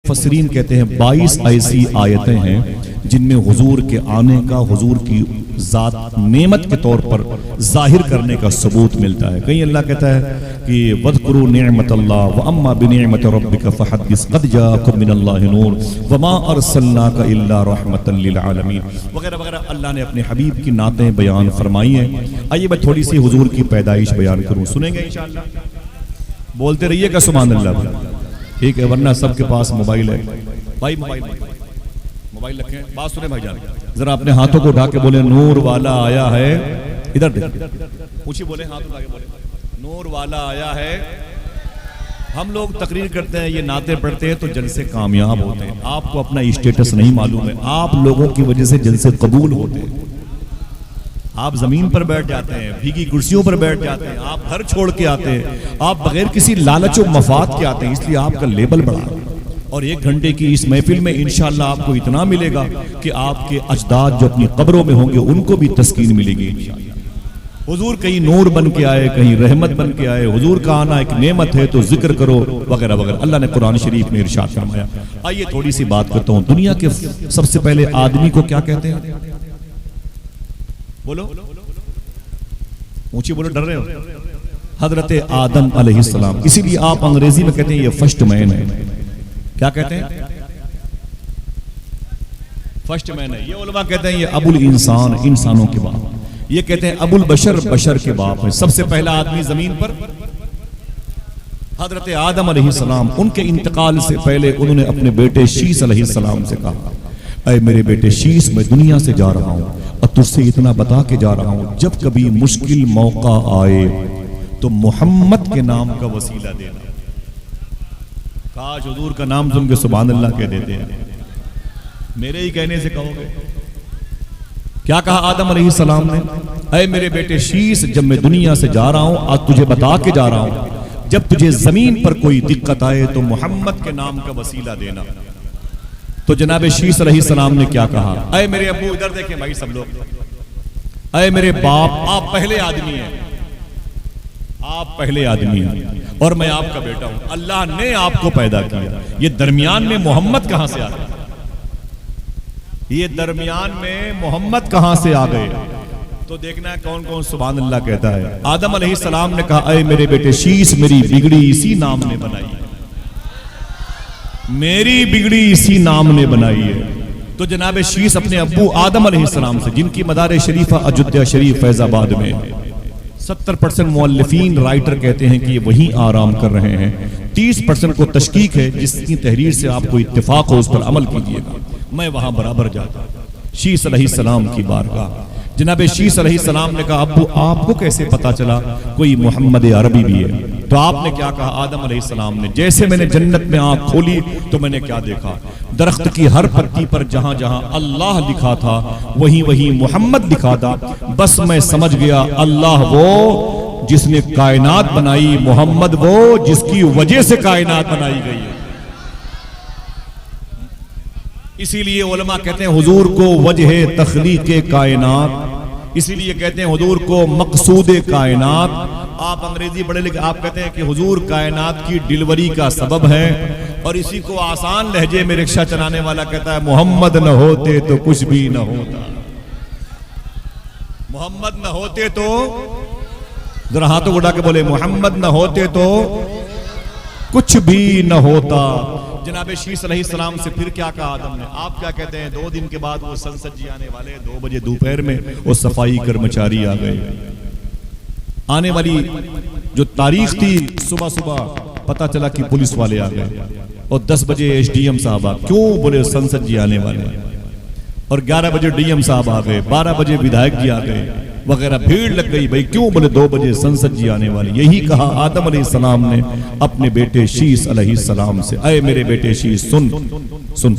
مفسرین کہتے ہیں 22 ایسی آیتیں ہیں جن میں حضور کے آنے کا، حضور کی ذات نعمت کے طور پر ظاہر کرنے کا ثبوت ملتا ہے۔ کہیں اللہ کہتا ہے کہ وَاذْكُرُوا نِعْمَةَ اللَّهِ وَأَمَّا بِنِعْمَةِ رَبِّكَ فَحَدِّثْ قَدْ جَاءَكُم مِّنَ اللَّهِ نُورٌ وَمَا أَرْسَلْنَاكَ إِلَّا رَحْمَةً لِّلْعَالَمِينَ وغیرہ وغیرہ۔ اللہ نے اپنے حبیب کی نعتیں بیان فرمائی ہیں۔ آئیے میں تھوڑی سی حضور کی پیدائش بیان کروں، سنیں گے انشاءاللہ؟ بولتے رہیے گا سبحان اللہ، ٹھیک ہے؟ ورنہ سب کے پاس موبائل ہے بھائی، موبائل رکھیں، بات سنیں بھائی جان، ذرا اپنے ہاتھوں کو اٹھا کے بولیں نور والا آیا ہے، ادھر دیکھیں، اونچی بولیں، ہاتھ اٹھا کے بولیں نور والا آیا ہے۔ ہم لوگ تقریر کرتے ہیں، یہ نعتیں پڑھتے ہیں تو جلسے کامیاب ہوتے ہیں۔ آپ کو اپنا اسٹیٹس نہیں معلوم ہے، آپ لوگوں کی وجہ سے جلسے قبول ہوتے ہیں۔ آپ زمین پر بیٹھ جاتے ہیں، بھیگی کرسیوں پر بیٹھ جاتے ہیں، آپ گھر چھوڑ کے آتے ہیں، آپ بغیر کسی لالچ و مفاد کے آتے ہیں، اس لیے آپ کا لیبل بڑھا۔ اور 1 گھنٹے کی اس محفل میں انشاءاللہ آپ کو اتنا ملے گا کہ آپ کے اجداد جو اپنی قبروں میں ہوں گے ان کو بھی تسکین ملے گی انشاءاللہ۔ حضور کہیں نور بن کے آئے، کہیں رحمت بن کے آئے، حضور کا آنا ایک نعمت ہے تو ذکر کرو وغیرہ وغیرہ۔ اللہ نے قرآن شریف میں ارشاد فرمایا۔ آئیے تھوڑی سی بات کرتا ہوں، دنیا کے سب سے پہلے آدمی کو کیا کہتے ہیں؟ بولو اونچی بولو، ڈر رہے ہو؟ حضرت آدم علیہ السلام، اسی لیے آپ انگریزی میں کہتے ہیں یہ فرسٹ مین ہے۔ کیا کہتے ہیں؟ فرسٹ مین ہے۔ یہ علماء کہتے ہیں یہ ابو الانسان، انسانوں کے باپ۔ یہ کہتے ہیں ابو البشر، بشر کے باپ ہے۔ سب سے پہلا آدمی زمین پر حضرت آدم علیہ السلام۔ ان کے انتقال سے پہلے انہوں نے اپنے بیٹے شیس علیہ السلام سے کہا، اے میرے بیٹے شیس، میں دنیا سے جا رہا ہوں اور تجھ سے اتنا بتا کے جا رہا ہوں، جب کبھی مشکل موقع آئے تو محمد کے نام کا وسیلہ دینا۔ کاش حضور کا نام سن کے سبحان اللہ کہہ دیتے ہیں، میرے ہی کہنے سے کہو گے۔ کیا کہا آدم علیہ السلام نے؟ اے میرے بیٹے شیس، جب میں دنیا سے جا رہا ہوں، آج تجھے بتا کے جا رہا ہوں، جب تجھے زمین پر کوئی دقت آئے تو محمد کے نام کا وسیلہ دینا۔ تو جناب شیس علیہ السلام نے کیا کہا؟ اے میرے ابو، ادھر دیکھیں بھائی سب لوگ، اے میرے باپ، آپ پہلے آدمی ہیں، آپ پہلے آدمی ہیں اور میں آپ کا بیٹا ہوں، اللہ نے آپ کو پیدا کیا۔ یہ درمیان میں محمد کہاں سے آ گئے؟ یہ درمیان میں محمد کہاں سے آ گئے؟ تو دیکھنا ہے کون کون سبحان اللہ کہتا ہے۔ آدم علیہ السلام نے کہا، اے میرے بیٹے شیس، میری بگڑی اسی نام نے بنائی ہے، میری بگڑی اسی نام نے بنائی ہے۔ تو جناب شیس اپنے ابو آدم علیہ السلام سے، جن کی مدار شریفہ اجودھیا شریف فیض آباد میں 70% مؤلفین رائٹر کہتے ہیں کہ یہ وہیں آرام کر رہے ہیں، 30% کو تشکیک ہے، جس کی تحریر سے آپ کو اتفاق ہو اس پر عمل کیجئے گا۔ میں وہاں برابر جاتا شیس علیہ السلام کی بارگاہ۔ جناب شیس علیہ السلام نے کہا، ابو آپ کو کیسے پتا چلا کوئی محمد عربی بھی ہے؟ تو آپ نے کیا کہا؟ آدم علیہ السلام نے، جیسے میں نے جنت میں آنکھ کھولی تو میں نے کیا دیکھا؟ درخت کی ہر پتی پر جہاں جہاں اللہ لکھا تھا وہیں وہیں محمد لکھا تھا۔ بس میں سمجھ گیا اللہ وہ جس نے کائنات بنائی، محمد وہ جس کی وجہ سے کائنات بنائی گئی ہے۔ اسی لیے علماء کہتے ہیں حضور کو وجہ تخلیق کائنات، اسی لیے کہتے ہیں حضور کو مقصود کائنات۔ آپ انگریزی بڑے لکھے، آپ کہتے ہیں کہ حضور کائنات کی ڈلیوری کا سبب ہے، اور اسی کو آسان لہجے میں رکشہ چلانے والا کہتا ہے محمد نہ ہوتے تو کچھ بھی نہ ہوتا۔ محمد نہ ہوتے تو، ذرا ہاتھوں اٹھا کے بولے، محمد نہ ہوتے تو کچھ بھی نہ ہوتا۔ جناب شیس علیہ السلام سے پھر کیا کہا آدم نے؟ آپ کیا کہتے ہیں؟ 2 دن کے بعد وہ سنسد جی آنے والے، 2 بجے دوپہر میں وہ صفائی کرمچاری آ گئے۔ آنے والی جو تاریخ تھی، صبح صبح پتہ چلا کہ پولیس والے آ گئے، اور 10 بجے ایس ڈی ایم صاحب آ، کیوں بولے سنسد جی آنے والے، اور 11 بجے ڈی ایم صاحب آ گئے، 12 بجے ودھائک جی آ گئے وغیرہ، بھیڑ لگ گئی بھائی، کیوں بولے 2 بجے سنسد جی آنے والے۔ یہی کہا آدم علیہ السلام نے اپنے بیٹے شیس علیہ السلام سے، اے میرے بیٹے شیس، سن سن،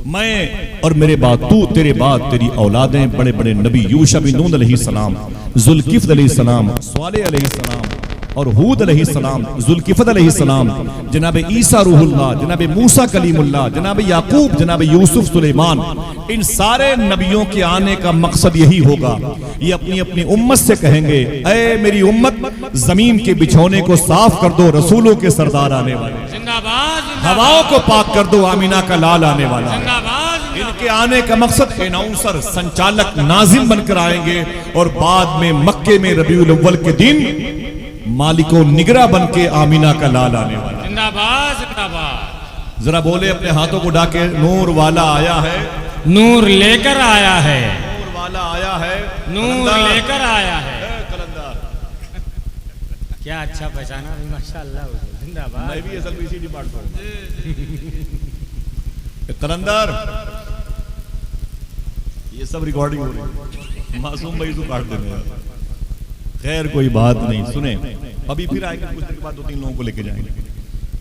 میں اور میرے بعد تو، تیرے بعد تیری اولادیں بڑے بڑے نبی، یوشع بن نون علیہ السلام، ذوالکفل علیہ السلام، صالح علیہ السلام اور ہود علیہ السلام، ذوالکفل علیہ السلام، جناب عیسیٰ روح اللہ، جناب موسیٰ کلیم اللہ، جناب یعقوب، جناب یوسف سلیمان، ان سارے نبیوں کے آنے کا مقصد یہی ہوگا۔ یہ اپنی اپنی امت سے کہیں گے، اے میری امت، زمین کے بچھونے کو صاف کر دو، رسولوں کے سردار آنے والے۔ زندہ باد ہواؤں کو پاک کر دو، آمینہ کا لال آنے والا ہے۔ ان کے آنے کا مقصد اناؤنسر، سنچالک، ناظم بن کر آئیں گے، اور بعد میں مکے میں ربیع الاول کے دن مالک و نگراں بن کے آمینہ کا لال آنے والا ہے۔ زندہ باد، زندہ باد۔ ذرا بولے اپنے ہاتھوں کو ڈاکے، نور والا آیا ہے، نور لے کر آیا ہے، نور والا آیا ہے، نور لے کر آیا ہے۔ قلندر کیا اچھا پہچانا بھی، ماشاءاللہ۔ زندہ باد۔ میں بھی اصل اسی ڈپارٹمنٹ قلندر، یہ سب ریکارڈنگ ہو رہی ہے، معصوم بھائی تو کاٹ دیں گے۔ خیر کوئی بات نہیں، سنیں ابھی پھر آئیں گے، کچھ دیر کے بعد 2-3 لوگوں کو لے کے جائیں گے۔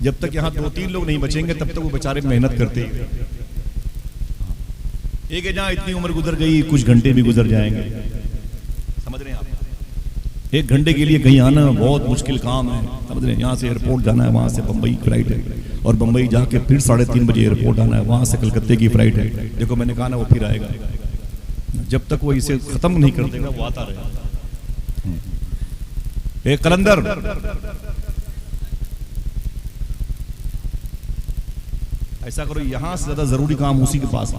جب تک یہاں 2-3 لوگ نہیں بچیں گے تب تک وہ بیچارے محنت کرتے ہی۔ ایک ہے جہاں اتنی عمر گزر گئی، کچھ گھنٹے بھی گزر جائیں گے، سمجھ رہے ہیں آپ؟ 1 گھنٹے کے لیے کہیں آنا بہت مشکل کام ہے، سمجھ رہے ہیں؟ یہاں سے ایئرپورٹ جانا ہے، وہاں سے بمبئی فلائٹ ہے، اور بمبئی جا کے پھر 3:30 بجے ایئرپورٹ آنا ہے، وہاں سے کلکتے کی فلائٹ ہے۔ دیکھو میں نے کہا نا وہ پھر آئے گا، جب تک وہ اسے ختم نہیں کر دے گا وہ آتا رہے گا۔ ایک قلندر، ایسا کرو یہاں سے زیادہ ضروری کام اسی کے پاس،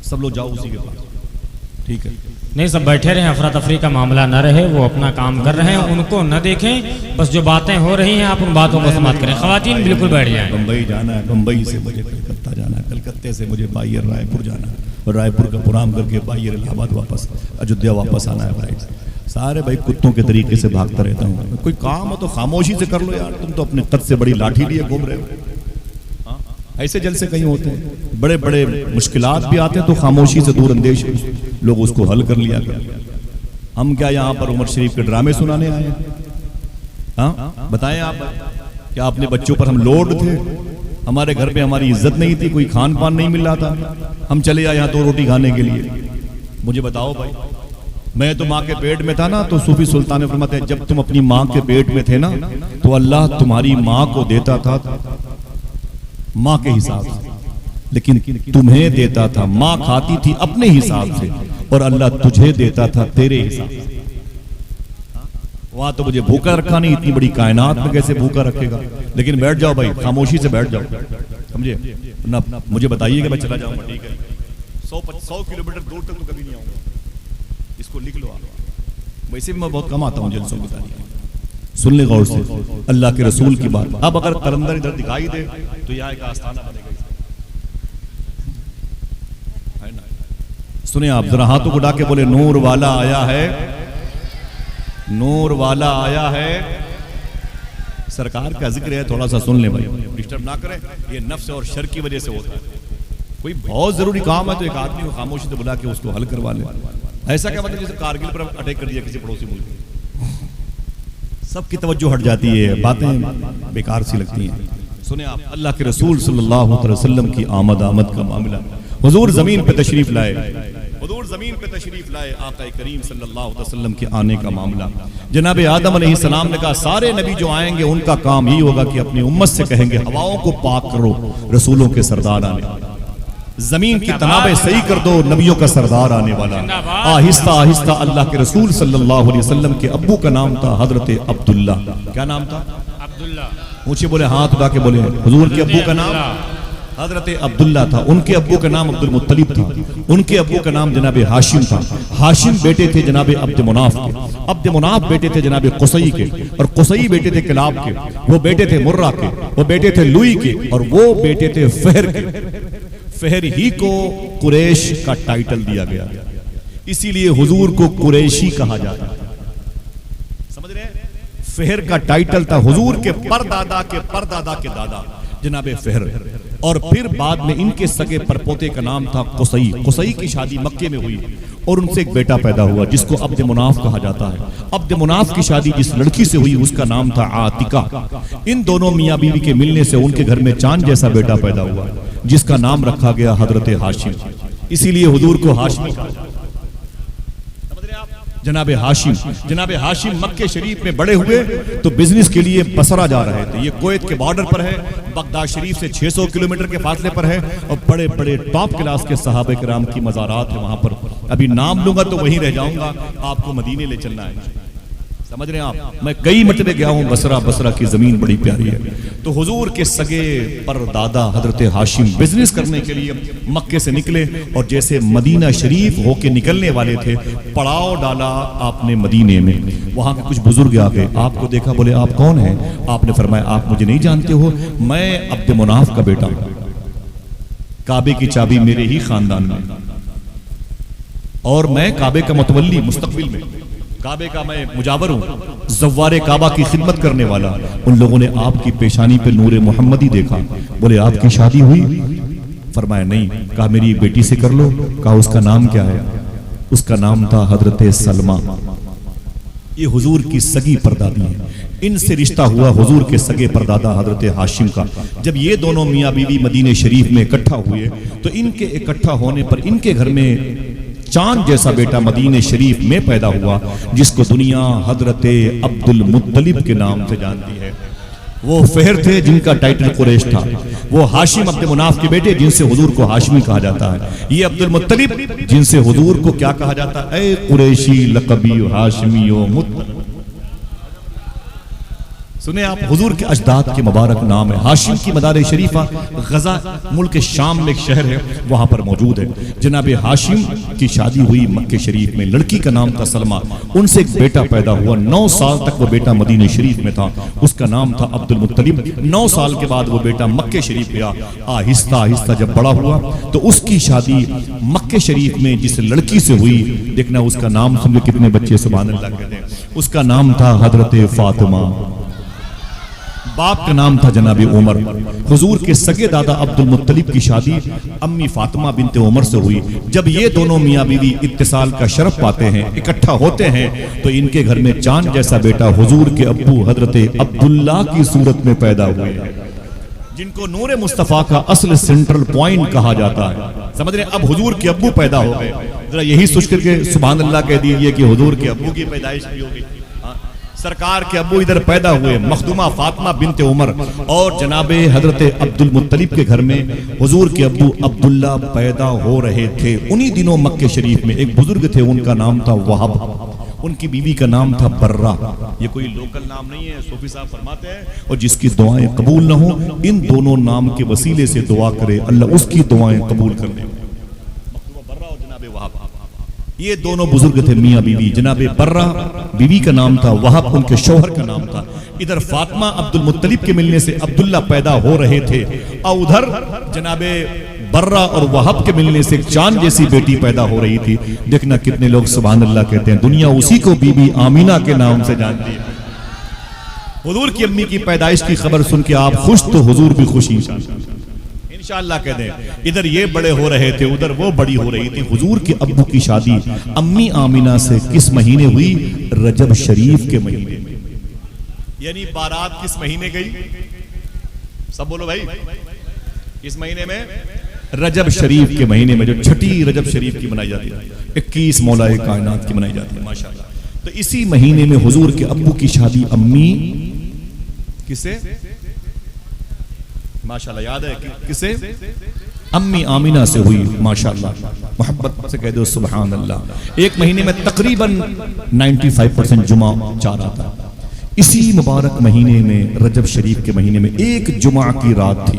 سب لوگ جاؤ اسی کے پاس، ٹھیک ہے؟ نہیں، سب بیٹھے رہیں، افراتفری کا معاملہ نہ رہے، وہ اپنا کام کر رہے ہیں، ان کو نہ دیکھیں، بس جو باتیں ہو رہی ہیں آپ ان باتوں کو سماعت کریں۔ خواتین بالکل بیٹھ جائیں۔ بمبئی جانا ہے، بمبئی سے مجھے کلکتہ جانا ہے، کلکتے سے مجھے بائیر رائے پور جانا ہے، اور رائے پور کا پرام کر کے بائیر الہ آباد واپس ایودھیا واپس آنا ہے فلائٹ سے۔ سارے بھائی کتوں کے طریقے سے بھاگتا رہتا ہوں۔ کوئی کام ہو تو خاموشی سے کر لو یار، تم تو اپنے قد سے بڑی لاٹھی لیے گھوم رہے ہو۔ ایسے جلسے کہیں ہوتے ہیں، بڑے بڑے مشکلات بھی آتے ہیں تو خاموشی سے دور اندیش لوگ اس کو حل کر لیا کرتے۔ ہم کیا یہاں پر عمر شریف کے ڈرامے سنانے آئے ہیں؟ ہاں بتائیں آپ، کیا اپنے بچوں پر ہم لوڈ تھے؟ ہمارے گھر پہ ہماری عزت نہیں تھی، کوئی کھان پان نہیں مل رہا تھا، ہم چلے آئے یہاں 2 روٹی کھانے کے لیے؟ مجھے بتاؤ بھائی، میں تو ماں کے پیٹ میں تھا نا، تو صوفی سلطان نے فرماتے ہیں جب تم اپنی ماں کے پیٹ میں تھے نا تو اللہ تمہاری ماں کو دیتا تھا ماں کے حساب سے، لیکن تمہیں دیتا تھا، ماں کھاتی تھی اپنے حساب سے، اور اللہ تجھے دیتا تھا تیرے حساب سے۔ وہاں تو مجھے بھوکا رکھا نہیں، اتنی بڑی کائنات میں کیسے بھوکا رکھے گا؟ لیکن بیٹھ جاؤ بھائی، خاموشی سے بیٹھ جاؤ، سمجھے؟ مجھے بتائیے کہ میں چلا جاؤں گا، ٹھیک ہے؟ 100 کلومیٹر دور تک تو کبھی نہیں آؤں گا، اس کو لکھ لو آپ۔ ویسے بھی میں بہت کم آتا ہوں جلسوں کی تاریخ، سن لے غور سے اللہ کے رسول کی بات۔ اب اگر قلندر ادھر دکھائی دے تو یہاں ایک آستانہ بنے گا۔ سنیں آپ ذرا ہاتھوں کو اٹھا کے بولے، نور والا آیا ہے، نور والا آیا ہے۔ سرکار کا ذکر ہے، تھوڑا سا سن لیں بھائی، ڈسٹرب نہ کریں، یہ نفس اور شر کی وجہ سے ہوتا ہے۔ کوئی بہت ضروری کام ہے تو ایک آدمی کو خاموشی سے بلا کے اس کو حل کروا لیں۔ ایسا کیا مطلب جیسے کارگل پر اٹیک کر دیا کسی پڑوسی ملک، سب کی توجہ ہٹ جاتی ہے، باتیں بیکار سی لگتی ہیں۔ سنیں آپ، اللہ کے رسول صلی اللہ علیہ وسلم کی آمد کا معاملہ، حضور زمین پہ تشریف لائے، حضور زمین پہ تشریف لائے، آقا کریم صلی اللہ علیہ وسلم کے آنے کا معاملہ۔ جناب آدم علیہ السلام نے کہا سارے نبی جو آئیں گے ان کا کام ہی ہوگا کہ اپنی امت سے کہیں گے ہواؤں کو پاک کرو، رسولوں کے سردار آنے والا، زمین کی تنابیں صحیح کر دو، نبیوں کا سردار آنے والا۔ آہستہ آہستہ اللہ کے رسول صلی اللہ علیہ وسلم کے ابو کا نام تھا حضرت عبداللہ۔ کیا نام تھا؟ عبداللہ۔ اونچے بولے، ہاتھ اٹھا کے بولے، حضور کے ابو کا نام حضرت عبداللہ تھا، ان کے ابو کا نام عبد المطلب تھا، ان کے ابو کا نام جناب ہاشم تھا، ہاشم بیٹے تھے جناب عبد مناف کے، عبد مناف بیٹے تھے جناب قصی کے، اور قصی بیٹے تھے کلاب کے، وہ بیٹے تھے مرہ کے، وہ بیٹے تھے لوئی کے، اور وہ بیٹے تھے فہر کے۔ فہر ہی کو قریش کا ٹائٹل دیا گیا، اسی لیے حضور کو قریشی کہا جاتا ہے، سمجھ رہے ہیں؟ فہر کا ٹائٹل تھا حضور کے پردادا کے پردادا کے دادا جناب فہر، اور پھر بعد میں ان کے سگے پرپوتے کا نام تھا قصی۔ قصی کی شادی مکے میں ہوئی اور ان سے ایک بیٹا پیدا ہوا جس کو عبد مناف کہا جاتا ہے۔ عبد مناف کی شادی جس لڑکی سے ہوئی اس کا نام تھا عاتقہ۔ ان دونوں میاں بیوی کے ملنے سے ان کے گھر میں چاند جیسا بیٹا پیدا ہوا جس کا نام رکھا گیا حضرت ہاشم، اسی لیے حضور کو ہاشمی کہا جاتا ہے۔ جناب ہاشم مکہ شریف میں بڑے ہوئے تو بزنس کے لیے بصرہ جا رہے تھے، یہ کویت کے بارڈر پر ہے، بغداد شریف سے 600 کلومیٹر کے فاصلے پر ہے، اور بڑے بڑے ٹاپ کلاس کے صحابہ کرام کی مزارات ہیں وہاں پر۔ ابھی نام لوں گا تو وہیں رہ جاؤں گا، آپ کو مدینے لے چلنا ہے، سمجھ رہے ہیں آپ؟ میں کئی مرتبہ گیا ہوں بصرہ، بصرہ کی زمین بڑی پیاری ہے. تو حضور کے سگے پر دادا حضرت ہاشم بزنس کرنے کے لیے مکے سے نکلے اور جیسے مدینہ شریف ہو کے نکلنے والے تھے پڑاؤ ڈالا آپ نے مدینے میں. وہاں کے کچھ بزرگ آ گئے، آپ کو دیکھا، بولے آپ کون ہیں؟ آپ نے فرمایا آپ مجھے نہیں جانتے ہو، میں عبد مناف کا بیٹا ہوں، کعبے کی چابی میرے ہی خاندان میں، اور میں کعبے کا متولی مستقبل میں، کعبے کا میں مجاور ہوں، زوار کعبہ کی خدمت کرنے والا. ان لوگوں نے آپ کی پیشانی پہ نور محمدی دیکھا. بولے آپ کی شادی ہوئی؟ فرمایا نہیں. کہا میری ایک بیٹی سے کر لو. کہا اس کا نام کیا ہے؟ اس کا نام تھا حضرت سلمہ. یہ حضور کی سگی پردادی ہیں. ان سے رشتہ ہوا حضور کے سگے پردادا حضرت ہاشم کا. جب یہ دونوں میاں بیوی مدینہ شریف میں اکٹھا ہوئے تو ان کے اکٹھا ہونے پر ان کے گھر میں چاند جیسا بیٹا مدینہ شریف میں پیدا ہوا جس کو دنیا حضرت عبد المطلب کے نام سے جانتی ہے. وہ فہر تھے جن کا ٹائٹل قریش تھا، وہ ہاشم عبد مناف کے بیٹے جن سے حضور کو ہاشمی کہا جاتا ہے. یہ عبد المطلب جن سے حضور کو کیا کہا جاتا ہے؟ اے قریشی لقبی ہاشمی و مطلب. سنیں آپ، حضور کے اجداد کے مبارک نام ہے. ہاشم کی مدار شریفہ غزہ ملک شام میں ایک شہر ہے، وہاں پر موجود ہے. جناب ہاشم کی شادی ہوئی مکہ شریف میں. لڑکی کا نام تھا سلمہ. ان سے ایک بیٹا پیدا ہوا. 9 سال تک وہ بیٹا مدینہ شریف میں تھا. اس کا نام تھا عبد المطلب. 9 سال کے بعد وہ بیٹا مکہ شریف گیا. آہستہ آہستہ جب بڑا ہوا تو اس کی شادی مکہ شریف میں جس لڑکی سے ہوئی، دیکھنا اس کا نام سمجھے کتنے بچے سبحان اللہ کہتے ہیں. اس کا نام تھا حضرت فاطمہ. باپ کا نام تھا جناب عمر. حضور کے سگے دادا عبد المطلب کی شادی امی فاطمہ بنت عمر سے ہوئی. جب یہ دونوں میاں بیوی اتصال کا شرف پاتے ہیں، اکٹھا ہوتے ہیں، تو ان کے گھر میں چاند جیسا بیٹا حضور کے ابو حضرت عبداللہ کی صورت میں پیدا ہوئے، جن کو نور مصطفیٰ کا اصل سینٹرل پوائنٹ کہا جاتا ہے. سمجھ رہے ہیں؟ اب حضور کے ابو پیدا ہو گئے. ذرا یہی سوچ کر کے سبحان اللہ کہہ دیجئے کہ حضور کے ابو کی پیدائش بھی ہوگی. سرکار کے ابو ادھر پیدا ہوئے، مخدومہ فاطمہ بنت عمر، اور جناب حضرت عبد المطلب کے گھر میں حضور کے ابو عبداللہ پیدا ہو رہے تھے. انہی دنوں مکہ شریف میں ایک بزرگ تھے، ان کا نام تھا وہب. ان کی بیوی کا نام تھا برہ. یہ کوئی لوکل نام نہیں ہے، صوفی صاحب فرماتے ہیں اور جس کی دعائیں قبول نہ ہوں ان دونوں نام کے وسیلے سے دعا کرے اللہ اس کی دعائیں قبول کر لے. برہ اور جناب وہب، یہ دونوں بزرگ تھے میاں بیوی. جناب برہ بیوی کا نام تھا، وہب ان کے شوہر کا نام تھا. ادھر فاطمہ عبد المطلب کے ملنے سے عبداللہ پیدا ہو رہے تھے، اور ادھر جناب برہ اور وہب کے ملنے سے چاند جیسی بیٹی پیدا ہو رہی تھی. دیکھنا کتنے لوگ سبحان اللہ کہتے ہیں. دنیا اسی کو بی بی آمینہ کے نام سے جانتی ہے. حضور کی امی کی پیدائش کی خبر سن کے آپ خوش تو حضور بھی خوشی انشاءاللہ کہہ دیں. ادھر یہ بڑے ہو رہے تھے، ادھر وہ بڑی ہو رہی تھی. حضور کے ابو کی شادی امی آمینہ سے کس مہینے ہوئی؟ رجب شریف کے مہینے میں. یعنی بارات کس مہینے گئی؟ سب بولو بھائی. اس مہینے میں رجب شریف کے مہینے میں، جو چھٹی رجب شریف کی منائی جاتی ہے، 21 مولا کائنات کی منائی جاتی ہے ماشاءاللہ. تو اسی مہینے میں حضور کے ابو کی شادی امی کسے ماشاءاللہ یاد ہے کسے؟ امی آمینہ سے ہوئی ماشاءاللہ. محبت سے کہہ دو سبحان اللہ. ایک مہینے میں تقریباً 95% جمعہ چار آتا. اسی مبارک مہینے میں رجب شریف کے مہینے میں ایک جمعہ کی رات تھی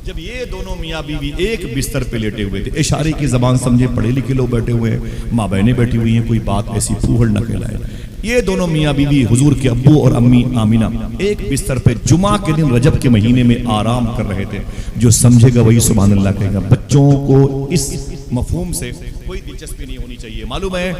جب یہ دونوں میاں بیوی ایک بستر پہ لیٹے ہوئے تھے. اشارے کی زبان سمجھے، پڑھے لکھے لوگ بیٹھے ہوئے ہیں، ماں بہنیں بیٹھی ہوئی ہیں، کوئی بات ایسی پھوہڑ نہ کہلائے. یہ دونوں میاں بیوی حضور کے ابو اور امی آمینہ ایک بستر پہ جمعہ کے دن رجب کے مہینے میں آرام کر رہے تھے. جو سمجھے گا وہی سبحان اللہ کہے گا. بچوں کو اس مفہوم سے کوئی دلچسپی نہیں ہونی چاہیے. معلوم ہے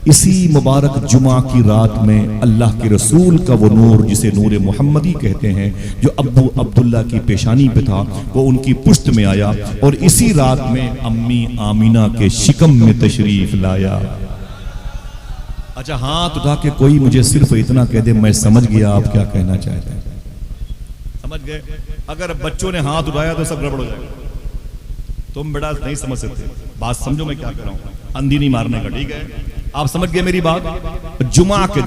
اسی مبارک جمعہ کی رات میں اللہ کے رسول کا وہ نور جسے نور محمدی کہتے ہیں، جو ابو عبداللہ کی پیشانی پہ تھا، وہ ان کی پشت میں آیا اور اسی رات میں امی آمینہ کے شکم میں تشریف لایا. اچھا ہاتھ اٹھا کے کوئی مجھے صرف اتنا کہہ دے میں سمجھ گیا آپ کیا کہنا چاہتے ہیں. سمجھ گئے؟ اگر بچوں نے ہاتھ اٹھایا تو سب گڑبڑ ہو جائے گا. تم بیٹا نہیں سمجھ سکتے، بات سمجھو میں کیا کر رہا ہوں. اندھی نہیں مارنے کا، ٹھیک ہے؟ آپ سمجھ گئے میری بات. جمعہ کے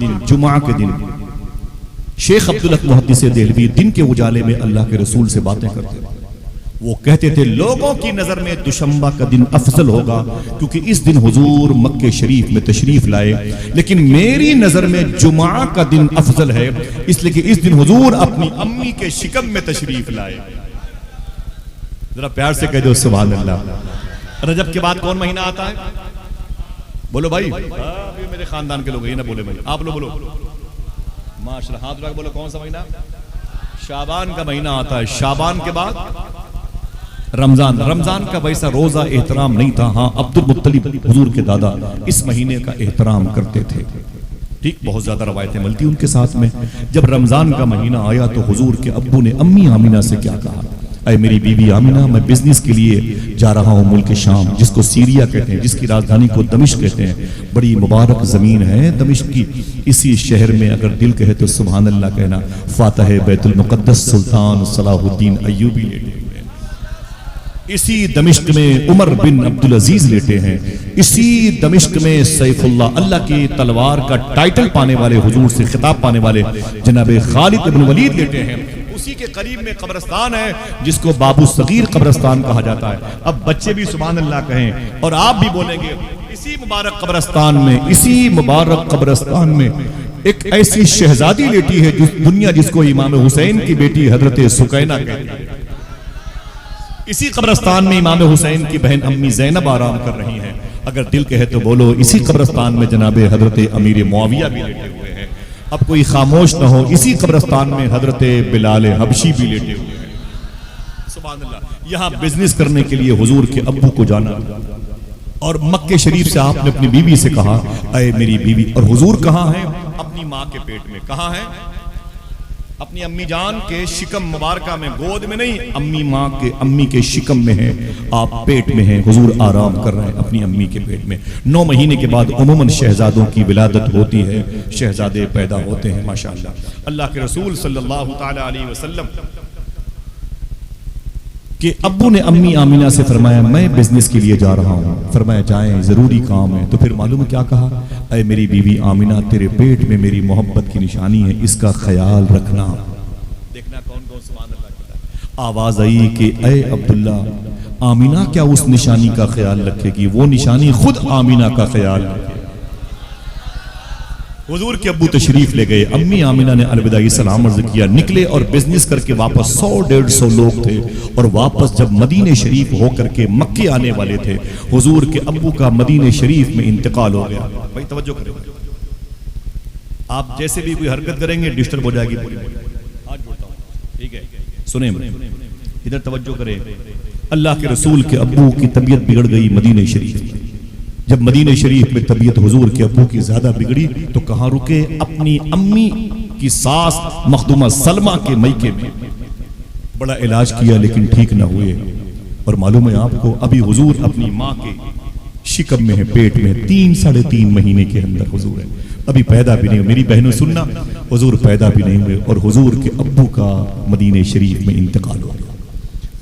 دن شیخ عبدالحق محدث دہلوی دن کے اجالے میں اللہ کے رسول سے باتیں کرتے. وہ کہتے تھے لوگوں کی نظر میں دوشنبہ کا دن افضل ہوگا کیونکہ اس دن حضور مکہ شریف میں تشریف لائے، لیکن میری نظر میں جمعہ کا دن افضل ہے اس لیے کہ اس دن حضور اپنی امی کے شکم میں تشریف لائے۔ ذرا پیار سے کہہ دو سبحان اللہ۔ رجب کے بعد کون مہینہ آتا ہے؟ بولو بھائی، میرے خاندان کے لوگ یہ نہ بولے بھائی، آپ لوگ بولو ماشاءاللہ، ہاتھ اٹھا کے بولو کون سا مہینہ؟ شعبان کا مہینہ آتا ہے۔ شعبان کے بعد رمضان۔ رمضان کا ویسا روزہ احترام نہیں تھا، ہاں عبد المطلب حضور کے دادا اس مہینے کا احترام کرتے تھے، ٹھیک، بہت زیادہ روایتیں ملتی ان کے ساتھ میں۔ جب رمضان کا مہینہ آیا تو حضور کے ابو نے امی آمینہ سے کیا کہا، اے میری بیوی آمینہ، میں بزنس کے لیے جا رہا ہوں ملک شام، جس کو سیریا کہتے ہیں، جس کی راجدھانی کو دمشق کہتے ہیں، بڑی مبارک زمین ہے دمشق کی۔ اسی شہر میں اگر دل کہے تو سبحان اللہ کہنا، فاتح بیت المقدس سلطان صلاح الدین ایوبی لیٹے ہوئے ہیں، اسی دمشق میں عمر بن عبدالعزیز لیٹے ہیں، اسی دمشق میں سیف اللہ، اللہ کی تلوار کا ٹائٹل پانے والے، حضور سے خطاب پانے والے جناب خالد بن ولید لیٹے ہیں۔ اسی کے قریب میں قبرستان ہے جس کو بابو صغیر قبرستان کہا جاتا ہے۔ اب بچے بھی سبحان اللہ کہیں اور آپ بھی بولیں گے، اسی مبارک قبرستان میں، اسی مبارک قبرستان میں ایک ایسی شہزادی لیٹی ہے جس دنیا جس کو امام حسین کی بیٹی حضرت سکینہ کہتی ہے۔ اسی قبرستان میں امام حسین کی بہن امی زینب آرام کر رہی ہیں۔ اگر دل کہے تو بولو اسی قبرستان میں جناب حضرت امیر معاویہ بھی لیٹے ہوئے ہیں۔ اب کوئی خاموش نہ ہو، اسی قبرستان میں حضرت بلال حبشی بھی لیٹے ہوئے ہیں۔ سبحان اللہ۔ یہاں بزنس کرنے کے لیے حضور کے ابو کو جانا اور مکہ شریف سے آپ نے اپنی بیوی سے کہا، اے میری بیوی، اور حضور کہاں ہیں؟ اپنی ماں کے پیٹ میں۔ کہاں ہیں؟ اپنی امی جان کے شکم مبارکہ میں، گود میں نہیں، امی کے شکم میں ہیں، آپ پیٹ میں ہیں، حضور آرام کر رہے ہیں اپنی امی کے پیٹ میں۔ 9 مہینے کے بعد عموماً شہزادوں کی ولادت ہوتی ہے، شہزادے پیدا ہوتے ہیں ماشاءاللہ۔ اللہ کے رسول صلی اللہ تعالی علیہ وسلم کہ ابو نے امی آمینہ سے فرمایا میں بزنس کے لیے جا رہا ہوں، فرمایا جائیں، ضروری کام ہے۔ تو پھر معلوم کیا کہا، اے میری بیوی آمینہ، تیرے پیٹ میں میری محبت کی نشانی ہے، اس کا خیال رکھنا۔ دیکھنا کون کون سبحان اللہ کہتا ہے۔ آواز آئی کہ اے عبداللہ، آمینہ کیا اس نشانی کا خیال رکھے گی، وہ نشانی خود آمینہ کا خیال رکھے۔ حضور کے ابو تشریف لے گئے، امی آمینہ نے الوداعی سلام عرض کیا، نکلے اور بزنس کر کے واپس 100-150 لوگ تھے، اور واپس جب مدینہ شریف ہو کر کے مکے آنے والے تھے، حضور کے ابو کا مدینہ شریف میں انتقال ہو گیا۔ بھائی توجہ کریں، آپ جیسے بھی کوئی حرکت کریں گے ڈسٹرب ہو جائے گی پوری بولی۔ ہاتھ جوڑتا ہوں، ٹھیک ہے، سنیں ادھر توجہ کریں۔ اللہ کے رسول کے ابو کی طبیعت بگڑ گئی مدینہ شریف میں۔ جب مدینہ شریف میں طبیعت حضور کے ابو کی زیادہ بگڑی تو کہاں رکے؟ اپنی امی کی ساس مخدومہ سلمہ کے میکے میں۔ بڑا علاج کیا لیکن ٹھیک نہ ہوئے، اور معلوم ہے آپ کو ابھی حضور اپنی ماں کے شکم میں ہے، پیٹ میں 3-3.5 مہینے کے اندر حضور ہے، ابھی پیدا بھی نہیں ہوئے۔ میری بہنوں سننا، حضور پیدا بھی نہیں ہوئے اور حضور کے ابو کا مدینہ شریف میں انتقال ہو گیا۔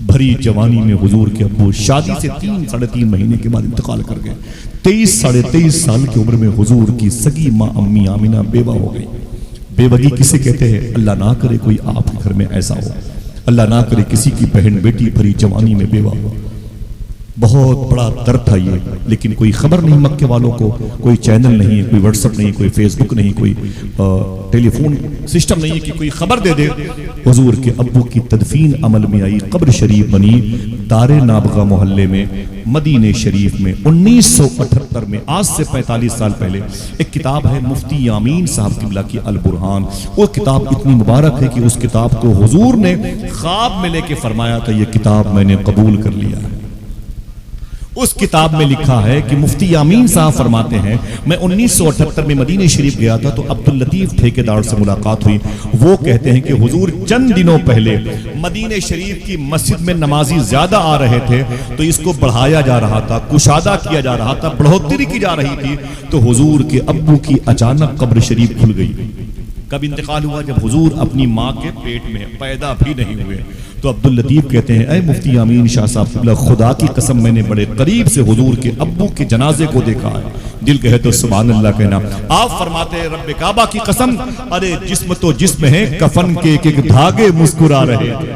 بھری جوانی میں حضور کے ابو شادی سے 3-3.5 مہینے کے بعد انتقال کر گئے۔ 23-23.5 سال کی عمر میں حضور کی سگی ماں امی آمینہ بیوہ ہو گئی۔ بیوگی کسے کہتے ہیں؟ اللہ نہ کرے کوئی آپ کے گھر میں ایسا ہو، اللہ نہ کرے کسی کی بہن بیٹی بھری جوانی میں بیوہ ہو۔ بہت بڑا درد تھا یہ، لیکن کوئی خبر نہیں مکے والوں کو، کوئی چینل نہیں، کوئی واٹس ایپ نہیں، کوئی فیس بک نہیں، کوئی ٹیلی فون سسٹم نہیں کہ کوئی خبر دے دے۔ حضور کے ابو کی تدفین عمل میں آئی، قبر شریف بنی دار نابغہ محلے میں مدینہ شریف میں 1978 میں، آج سے 45 سال پہلے۔ ایک کتاب ہے مفتی یامین صاحب قبلہ کی البرہان، وہ کتاب اتنی مبارک ہے کہ اس کتاب کو حضور نے خواب میں لے کے فرمایا تھا یہ کتاب میں نے قبول کر لیا ہے۔ اس کتاب میں لکھا ہے کہ مفتی یامین صاحب فرماتے ہیں میں 1978 میں مدینہ شریف گیا تھا تو عبداللطیف ٹھیکیدار سے ملاقات ہوئی۔ وہ کہتے ہیں کہ حضور چند دنوں پہلے مدینہ شریف کی مسجد میں نمازی زیادہ آ رہے تھے تو اس کو بڑھایا جا رہا تھا، کشادہ کیا جا رہا تھا، بڑھوتری کی جا رہی تھی، تو حضور کے ابو کی اچانک قبر شریف کھل گئی۔ کب انتقال ہوا؟ جب حضور اپنی ماں کے پیٹ میں پیدا بھی نہیں ہوئے۔ تو عبداللطیف کہتے ہیں اے مفتی یامین شاہ صاحب قبلہ، خدا کی قسم میں نے بڑے قریب سے حضور کے ابو کے جنازے کو دیکھا ہے۔ دل کہے تو سبحان اللہ کہنا۔ آپ فرماتے ہیں رب کعبہ کی قسم، ارے جسم تو جسم ہے، کفن کے ایک ایک دھاگے مسکرا رہے تھے۔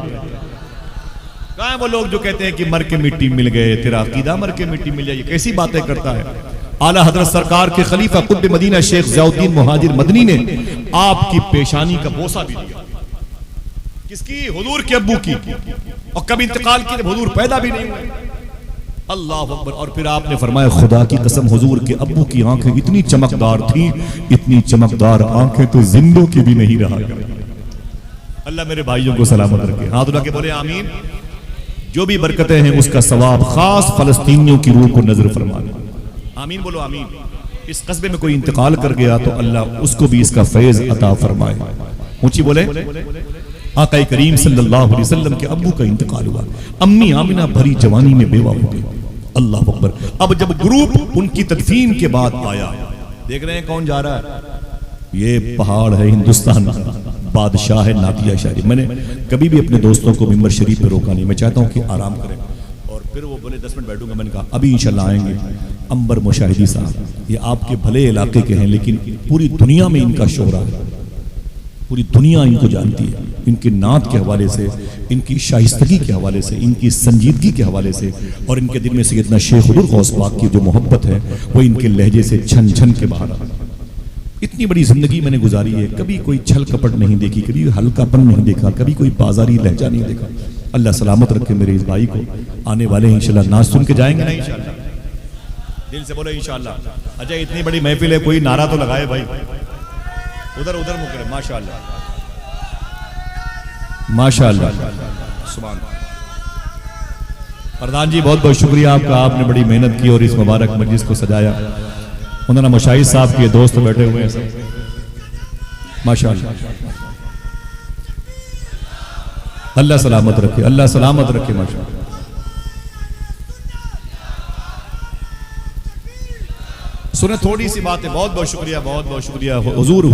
کہاں وہ لوگ جو کہتے ہیں کہ مر کے مٹی مل گئے، تیرا عقیدہ مر کے مٹی مل جائے، یہ کیسی باتیں کرتا ہے؟ اعلیٰ حضرت سرکار کے خلیفہ قطب مدینہ شیخ ضیاء الدین مہاجر مدنی نے آپ کی پیشانی کا بوسہ بھی دیا. کس کی؟ حضور کے ابو کی. اور کبھی انتقال کی حضور پیدا بھی نہیں ہوئے. اللہ اکبر. اور پھر آپ نے فرمایا خدا کی قسم حضور کے ابو کی آنکھیں اتنی چمکدار تھیں، اتنی چمکدار آنکھیں تو زندوں کی بھی نہیں رہا کریں. اللہ میرے بھائیوں کو سلامت رکھے. ہاتھ اٹھا کے بولے آمین. جو بھی برکتیں ہیں اس کا ثواب خاص فلسطینیوں کی روح کو نظر فرما دے. آمین بولو آمین. اس قصبے میں کوئی انتقال کر گیا تو اللہ اس کو بھی اس کا فیض عطا فرمائے. اونچی بولے. آقا کریم صلی اللہ علیہ وسلم کے ابو کا انتقال ہوا. امی آمنہ بھری جوانی میں بیوہ ہو گئی. اللہ اکبر. اب جب گروپ ان کی تدفین کے بعد آیا، دیکھ رہے ہیں کون جا رہا ہے؟ یہ پہاڑ ہے ہندوستان کا، بادشاہ ہے ناتیہ شاہی. میں نے کبھی بھی اپنے دوستوں کو ممبر شریف پہ روکا نہیں. میں چاہتا ہوں کہ آرام کریں. اور پھر وہ بولے 10 منٹ بیٹھوں گا. میں نے کہا ابھی انشاءاللہ آئیں گے. انبر مشاہدی صاحب، یہ آپ کے بھلے علاقے کے ہیں لیکن پوری دنیا میں ان کا شہرہ ہے، پوری دنیا ان کو جانتی ہے. ان کے نعت کے حوالے سے، ان کی شائستگی کے حوالے سے، ان کی سنجیدگی کے حوالے سے، اور ان کے دل میں سیدنا شیخ حضور غوث پاک کی جو محبت ہے وہ ان کے لہجے سے چھن چھن کے باہر آ. اتنی بڑی زندگی میں نے گزاری ہے، کبھی کوئی چھل کپٹ نہیں دیکھی، کبھی ہلکا پن نہیں دیکھا، کبھی کوئی بازاری لہجہ نہیں دیکھا. اللہ سلامت رکھے میرے اس بھائی کو. آنے والے ہیں انشاءاللہ ناز سن کے جائیں گے نا انشاءاللہ. دل سے بولے انشاءاللہ. اچھا اتنی بڑی محفل ہے، کوئی نعرہ تو لگائے بھائی. ادھر مکرم. ماشاءاللہ ماشاءاللہ سبحان اللہ. پردھان جی بہت بہت شکریہ آپ کا. آپ نے بڑی محنت کی اور اس مبارک مجلس کو سجایا. مولانا مشاہد صاحب کے دوست بیٹھے ہوئے ہیں سب. ماشاءاللہ. اللہ سلامت رکھے، اللہ سلامت رکھے. ماشاءاللہ. سنیں تھوڑی سی بات ہے. بہت بہت شکریہ، بہت بہت شکریہ.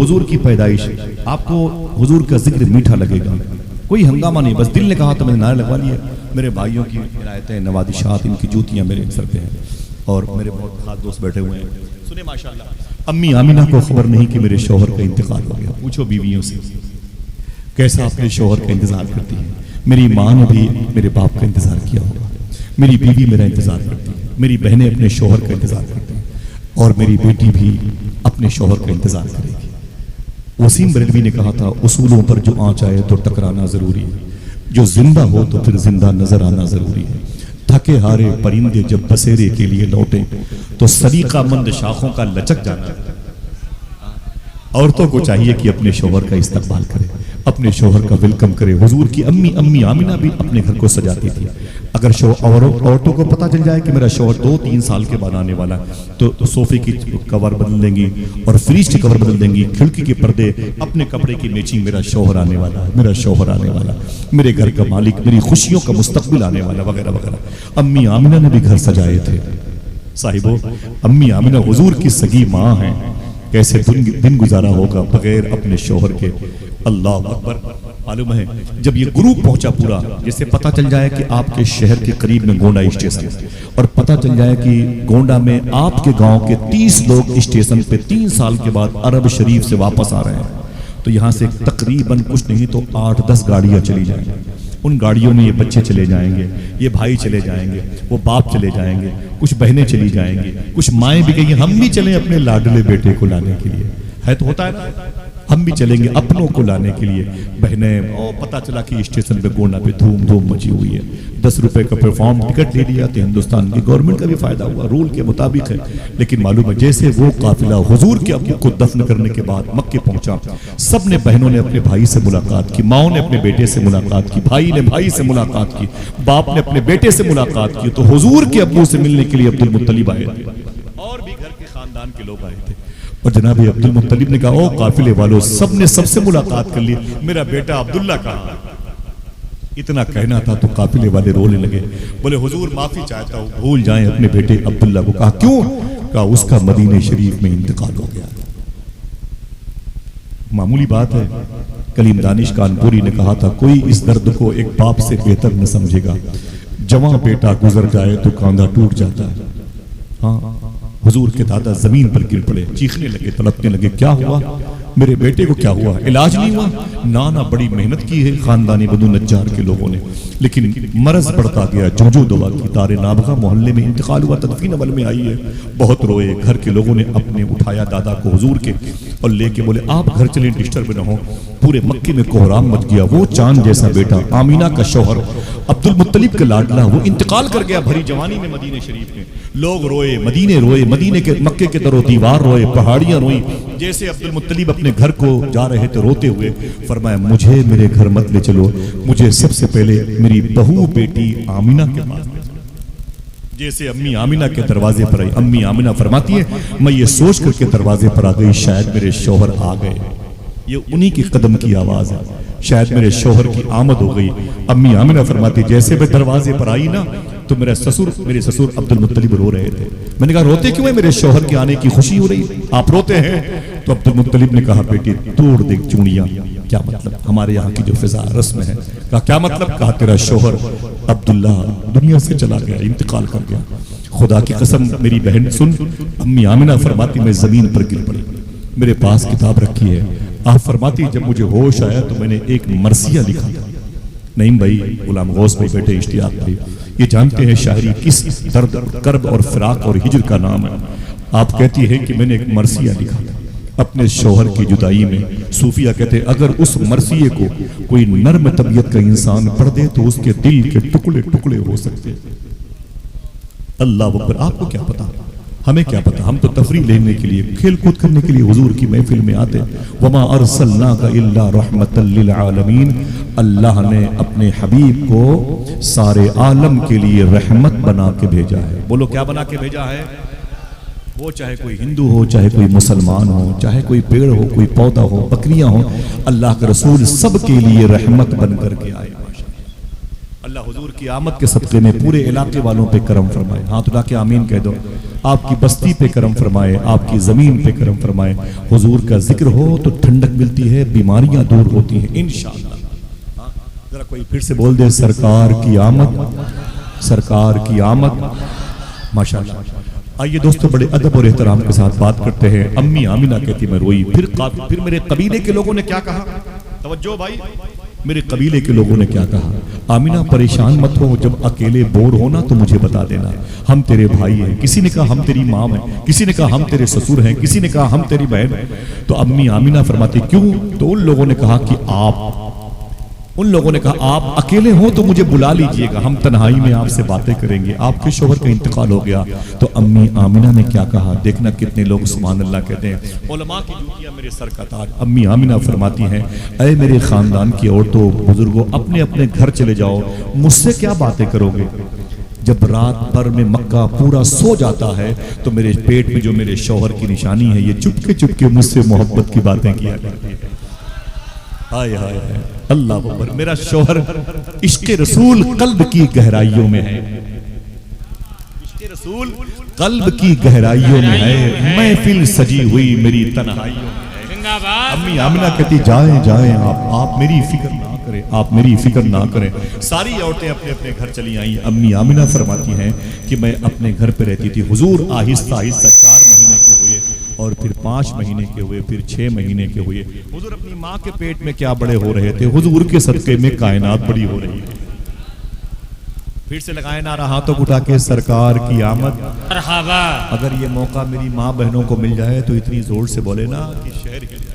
حضور کی پیدائش، آپ کو حضور کا ذکر میٹھا لگے گا. کوئی ہنگامہ نہیں، بس دل نے کہا تو میں نے نعرہ لگوا لیا. میرے بھائیوں کی عنایتیں، نوادشات، ان کی جوتیاں میرے سر پہ ہیں. اور میرے بہت خاص دوست بیٹھے ہوئے ہیں. سنیں ماشاءاللہ. امی آمنہ کو خبر نہیں کہ میرے شوہر کا انتقال ہو گیا. پوچھو بیویوں سے کیسا اپنے شوہر کا انتظار کرتی ہے. میری ماں نے بھی میرے باپ کا انتظار کیا ہوگا. میری بیوی میرا انتظار کرتی ہے. میری بہنیں اپنے شوہر کا انتظار کرتی ہیں. اور میری بیٹی بھی اپنے شوہر کا انتظار کرے گی. وسیم بریلوی نے کہا تھا اصولوں پر جو آنچ آئے تو ٹکرانا ضروری ہے. جو زندہ ہو تو پھر زندہ نظر آنا ضروری ہے. تھکے ہارے پرندے جب بسیرے کے لیے لوٹے تو سلیقہ مند شاخوں کا لچک جانا. عورتوں کو چاہیے کہ اپنے شوہر کا استقبال کرے، اپنے شوہر کا ویلکم کرے. حضور کی امی آمنہ بھی اپنے گھر کو سجاتی تھی. اگر عورتوں کو پتہ چل جائے کہ میرا شوہر 2-3 سال کے بعد آنے والا تو صوفے کی کور بدل دیں گی اور فریج کی کور بدل دیں گی، کھڑکی کے پردے، اپنے کپڑے کی میچنگ. میرا شوہر آنے والا ہے، میرا شوہر آنے والا، میرے گھر کا مالک، میری خوشیوں کا مستقبل آنے والا، وغیرہ وغیرہ. امی آمنہ نے بھی گھر سجائے تھے. صاحبو، امی آمنہ حضور کی سگی ماں ہیں. کیسے دن گزارا ہوگا بغیر اپنے شوہر کے. اللہ اکبر. معلوم ہے جب یہ گروپ پہنچا پورا، جیسے پتہ چل جائے کہ آپ کے شہر کے قریب میں گونڈا اسٹیشن، اور پتہ چل جائے کہ گونڈا میں آپ کے گاؤں کے 30 لوگ اسٹیشن پہ 3 سال کے بعد عرب شریف سے واپس آ رہے ہیں، تو یہاں سے تقریباً کچھ نہیں تو 8-10 گاڑیاں چلی جائیں گے. ان گاڑیوں میں یہ بچے چلے جائیں گے، یہ بھائی چلے جائیں گے، وہ باپ چلے جائیں گے، کچھ بہنیں چلی جائیں گی، کچھ مائیں بھی گئی. ہم بھی چلیں اپنے لاڈلے بیٹے کو لانے کے لیے. ہے تو ہوتا ہے نا، ہم بھی چلیں گے اپنوں کو لانے کے لیے. بہنیں پتہ چلا کہ اسٹیشن پہ گونڈا پہ دھوم مچی ہوئی ہے. 10 روپے کا پلیٹفارم ٹکٹ لے لیا تو ہندوستان کی گورنمنٹ کا بھی فائدہ ہوا، رول کے مطابق ہے. لیکن معلوم ہے جیسے وہ قافلہ حضور کے ابو کو دفن کرنے کے بعد مکے پہنچا، سب نے، بہنوں نے اپنے بھائی سے ملاقات کی، ماؤں نے اپنے بیٹے سے ملاقات کی، بھائی نے بھائی سے ملاقات کی، باپ نے اپنے بیٹے سے ملاقات کی. تو حضور کے ابو سے ملنے کے لیے عبد المطلب آئے تھے اور بھی گھر کے خاندان کے لوگ آئے تھے. اور جناب عبد المطلب نے کہا او قافلے والوں، سب نے سب سے ملاقات کر لی، میرا بیٹا عبداللہ کہا. اتنا کہنا تھا تو قافلے والے رونے لگے. بولے حضور معافی چاہتا ہوں، بھول جائیں اپنے بیٹے عبداللہ کو. کہا کیوں؟ کہا اس کا مدینہ شریف میں انتقال ہو گیا. معمولی بات ہے. کلیم دانش کانپوری نے کہا تھا کوئی اس درد کو ایک باپ سے بہتر نہ سمجھے گا. جواں بیٹا گزر جائے تو کاندھا ٹوٹ جاتا ہے. ہاں، حضور کے دادا زمین پر گر پڑے، چیخنے لگے، تڑپنے لگے. کیا ہوا؟ میرے بیٹے کو کیا ہوا؟ علاج نہیں ہوا؟ نانا بڑی محنت کی ہے خاندانی بنو نجار کے لوگوں نے، لیکن مرض بڑھتا گیا، جو دوا کی تار نابغہ محلے میں انتقال ہوا، تدفین عمل میں آئی ہے، بہت روئے، گھر کے لوگوں نے اپنے اٹھایا دادا کو حضور کے اور لے کے بولے آپ گھر چلیں ڈسٹرب نہ ہو۔ پورے مکے میں کوہرام مچ گیا، وہ چاند جیسا بیٹا آمینہ کا شوہر عبد المطلب کا لاڈلا وہ انتقال کر گیا بھری جوانی میں مدینے شریف میں۔ لوگ روئے، مدینے کے مکے کے در و دیوار روئے، پہاڑیاں روئیں۔ جیسے عبد المطلب اپنے گھر کو جا رہے تھے روتے ہوئے، فرمایا مجھے میرے گھر مت لے چلو، مجھے سب سے پہلے میری بہو بیٹی آمینہ کے پاس لے چلو۔ جیسے امی آمینہ کے دروازے پر آئی، امی آمینہ فرماتی ہے میں یہ سوچ کر کے دروازے پر آ گئی شاید میرے شوہر آ گئے، یہ انہی کی قدم کی آواز ہے، شاید میرے شوہر کی آمد ہو گئی۔ امی آمینہ فرماتی جیسے میں دروازے پر آئی نا تو میرے سسر عبد المطلب رو رہے تھے۔ میں نے کہا روتے کیوں ہیں؟ میرے شوہر کے آنے کی خوشی ہو رہی ہے، آپ روتے ہیں؟ تو عبد المطلب نے کہا بیٹی توڑ دے چونیاں۔ کیا مطلب؟ ہمارے یہاں کی جو فضا رسم ہے۔ کہا کیا مطلب؟ کہا تیرا شوہر عبداللہ دنیا سے چلا گیا، انتقال کر گیا۔ خدا کی قسم میری بہن سن، امی آمینہ فرماتی میں زمین پر گر پڑی، میرے پاس کتاب رکھی ہے، آپ فرماتی جب مجھے ہوش آیا تو میں نے ایک مرثیہ لکھا تھا۔ نعیم بھائی، غلام غوث بھائی بیٹے اشتیاق بھائی، یہ جانتے ہیں شاعری کس درد، کرب اور فراق اور ہجر کا نام ہے۔ آپ کہتی ہیں کہ میں نے ایک مرثیہ لکھا تھا اپنے شوہر کی جدائی میں۔ صوفیہ کہتے ہیں اگر اس مرثیے کو کوئی نرم طبیعت کا انسان پڑھ دے تو اس کے دل کے ٹکڑے ٹکڑے ہو سکتے۔ اللہ اکبر! آپ کو کیا پتا، ہمیں کیا پتا، ہم تو تفریح لینے کے لیے، کھیل کود کرنے کے لیے حضور کی محفل میں آتے۔ وما ارسلناک الا رحمتا للعالمین، اللہ نے اپنے حبیب کو سارے عالم کے لیے رحمت بنا کے بھیجا ہے۔ بولو کیا بنا کے بھیجا ہے؟ وہ چاہے کوئی ہندو ہو، چاہے کوئی مسلمان ہو، چاہے کوئی پیڑ ہو، کوئی پودا ہو، بکریاں ہو، اللہ کا رسول سب کے لیے رحمت بن کر کے آئے۔ اللہ حضور کی آمد کے صدقے میں پورے علاقے والوں پہ کرم فرمائے۔ ہاتھ اٹھا کے آمین کہہ دو۔ آپ کی بستی پہ کرم فرمائے، آپ کی زمین پہ کرم فرمائے۔ حضور کا ذکر ہو تو ٹھنڈک ملتی ہے، بیماریاں دور ہوتی ہیں انشاءاللہ۔ ذرا کوئی پھر سے بول دے سرکار کی آمد، سرکار کی آمد، ماشاءاللہ۔ آئیے دوستو بڑے ادب اور احترام کے ساتھ بات کرتے ہیں۔ امی آمینہ کہتی میں روئی، پھر میرے قبیلے کے لوگوں نے کیا کہا؟ توجہ بھائی، میرے قبیلے کے لوگوں نے کیا کہا؟ آمینہ پریشان مت ہو، جب اکیلے بور ہونا تو مجھے بتا دینا، ہم تیرے بھائی ہیں۔ کسی نے کہا ہم تیری ماں ہیں، کسی نے کہا ہم تیرے سسر ہیں، کسی نے کہا ہم تیری بہن ہیں۔ تو امی آمینہ فرماتی کیوں؟ تو ان لوگوں نے کہا کہ آپ اکیلے ہوں تو مجھے بلا لیجئے گا، ہم تنہائی میں آپ سے باتیں کریں گے۔ آپ کے شوہر کا انتقال ہو گیا تو امی آمینہ نے کیا کہا؟ دیکھنا کتنے لوگ سبحان اللہ کہتے ہیں۔ علماء کی جوتیاں میرے سر کا تاج۔ امی آمینہ فرماتی ہیں اے میرے خاندان کی عورتوں بزرگوں، اپنے اپنے گھر چلے جاؤ، مجھ سے کیا باتیں کرو گے؟ جب رات بھر میں مکہ پورا سو جاتا ہے تو میرے پیٹ میں جو میرے شوہر کی نشانی ہے، یہ چپکے چپکے مجھ سے محبت کی باتیں کیا کرتی ہے۔ ہائے ہائے اللہ اکبر! میرا شوہر عشق رسول قلب کی گہرائیوں میں ہے، عشق رسول قلب کی گہرائیوں میں ہے، محفل سجی ہوئی میری تنہائیوں میں ہے۔ امی آمینہ کہتی جائیں آپ میری فکر نہ کریں، آپ میری فکر نہ کریں۔ ساری عورتیں اپنے اپنے گھر چلی آئیں۔ امی آمینہ فرماتی ہیں کہ میں اپنے گھر پہ رہتی تھی، حضور آہستہ آہستہ 4 مہینے کے ہوئے اور پھر 5 مہینے کے ہوئے، پھر 6 مہینے کے ہوئے۔ حضور اپنی ماں کے پیٹ میں کیا بڑے ہو رہے تھے، حضور کے صدقے میں کائنات بڑی ہو رہی ہے۔ پھر سے لگائے نعرہ ہاتھوں اٹھا کے سرکار کی آمد مرحبا۔ اگر یہ موقع میری ماں بہنوں کو مل جائے تو اتنی زور سے بولے نا کہ شہر ہل جائے۔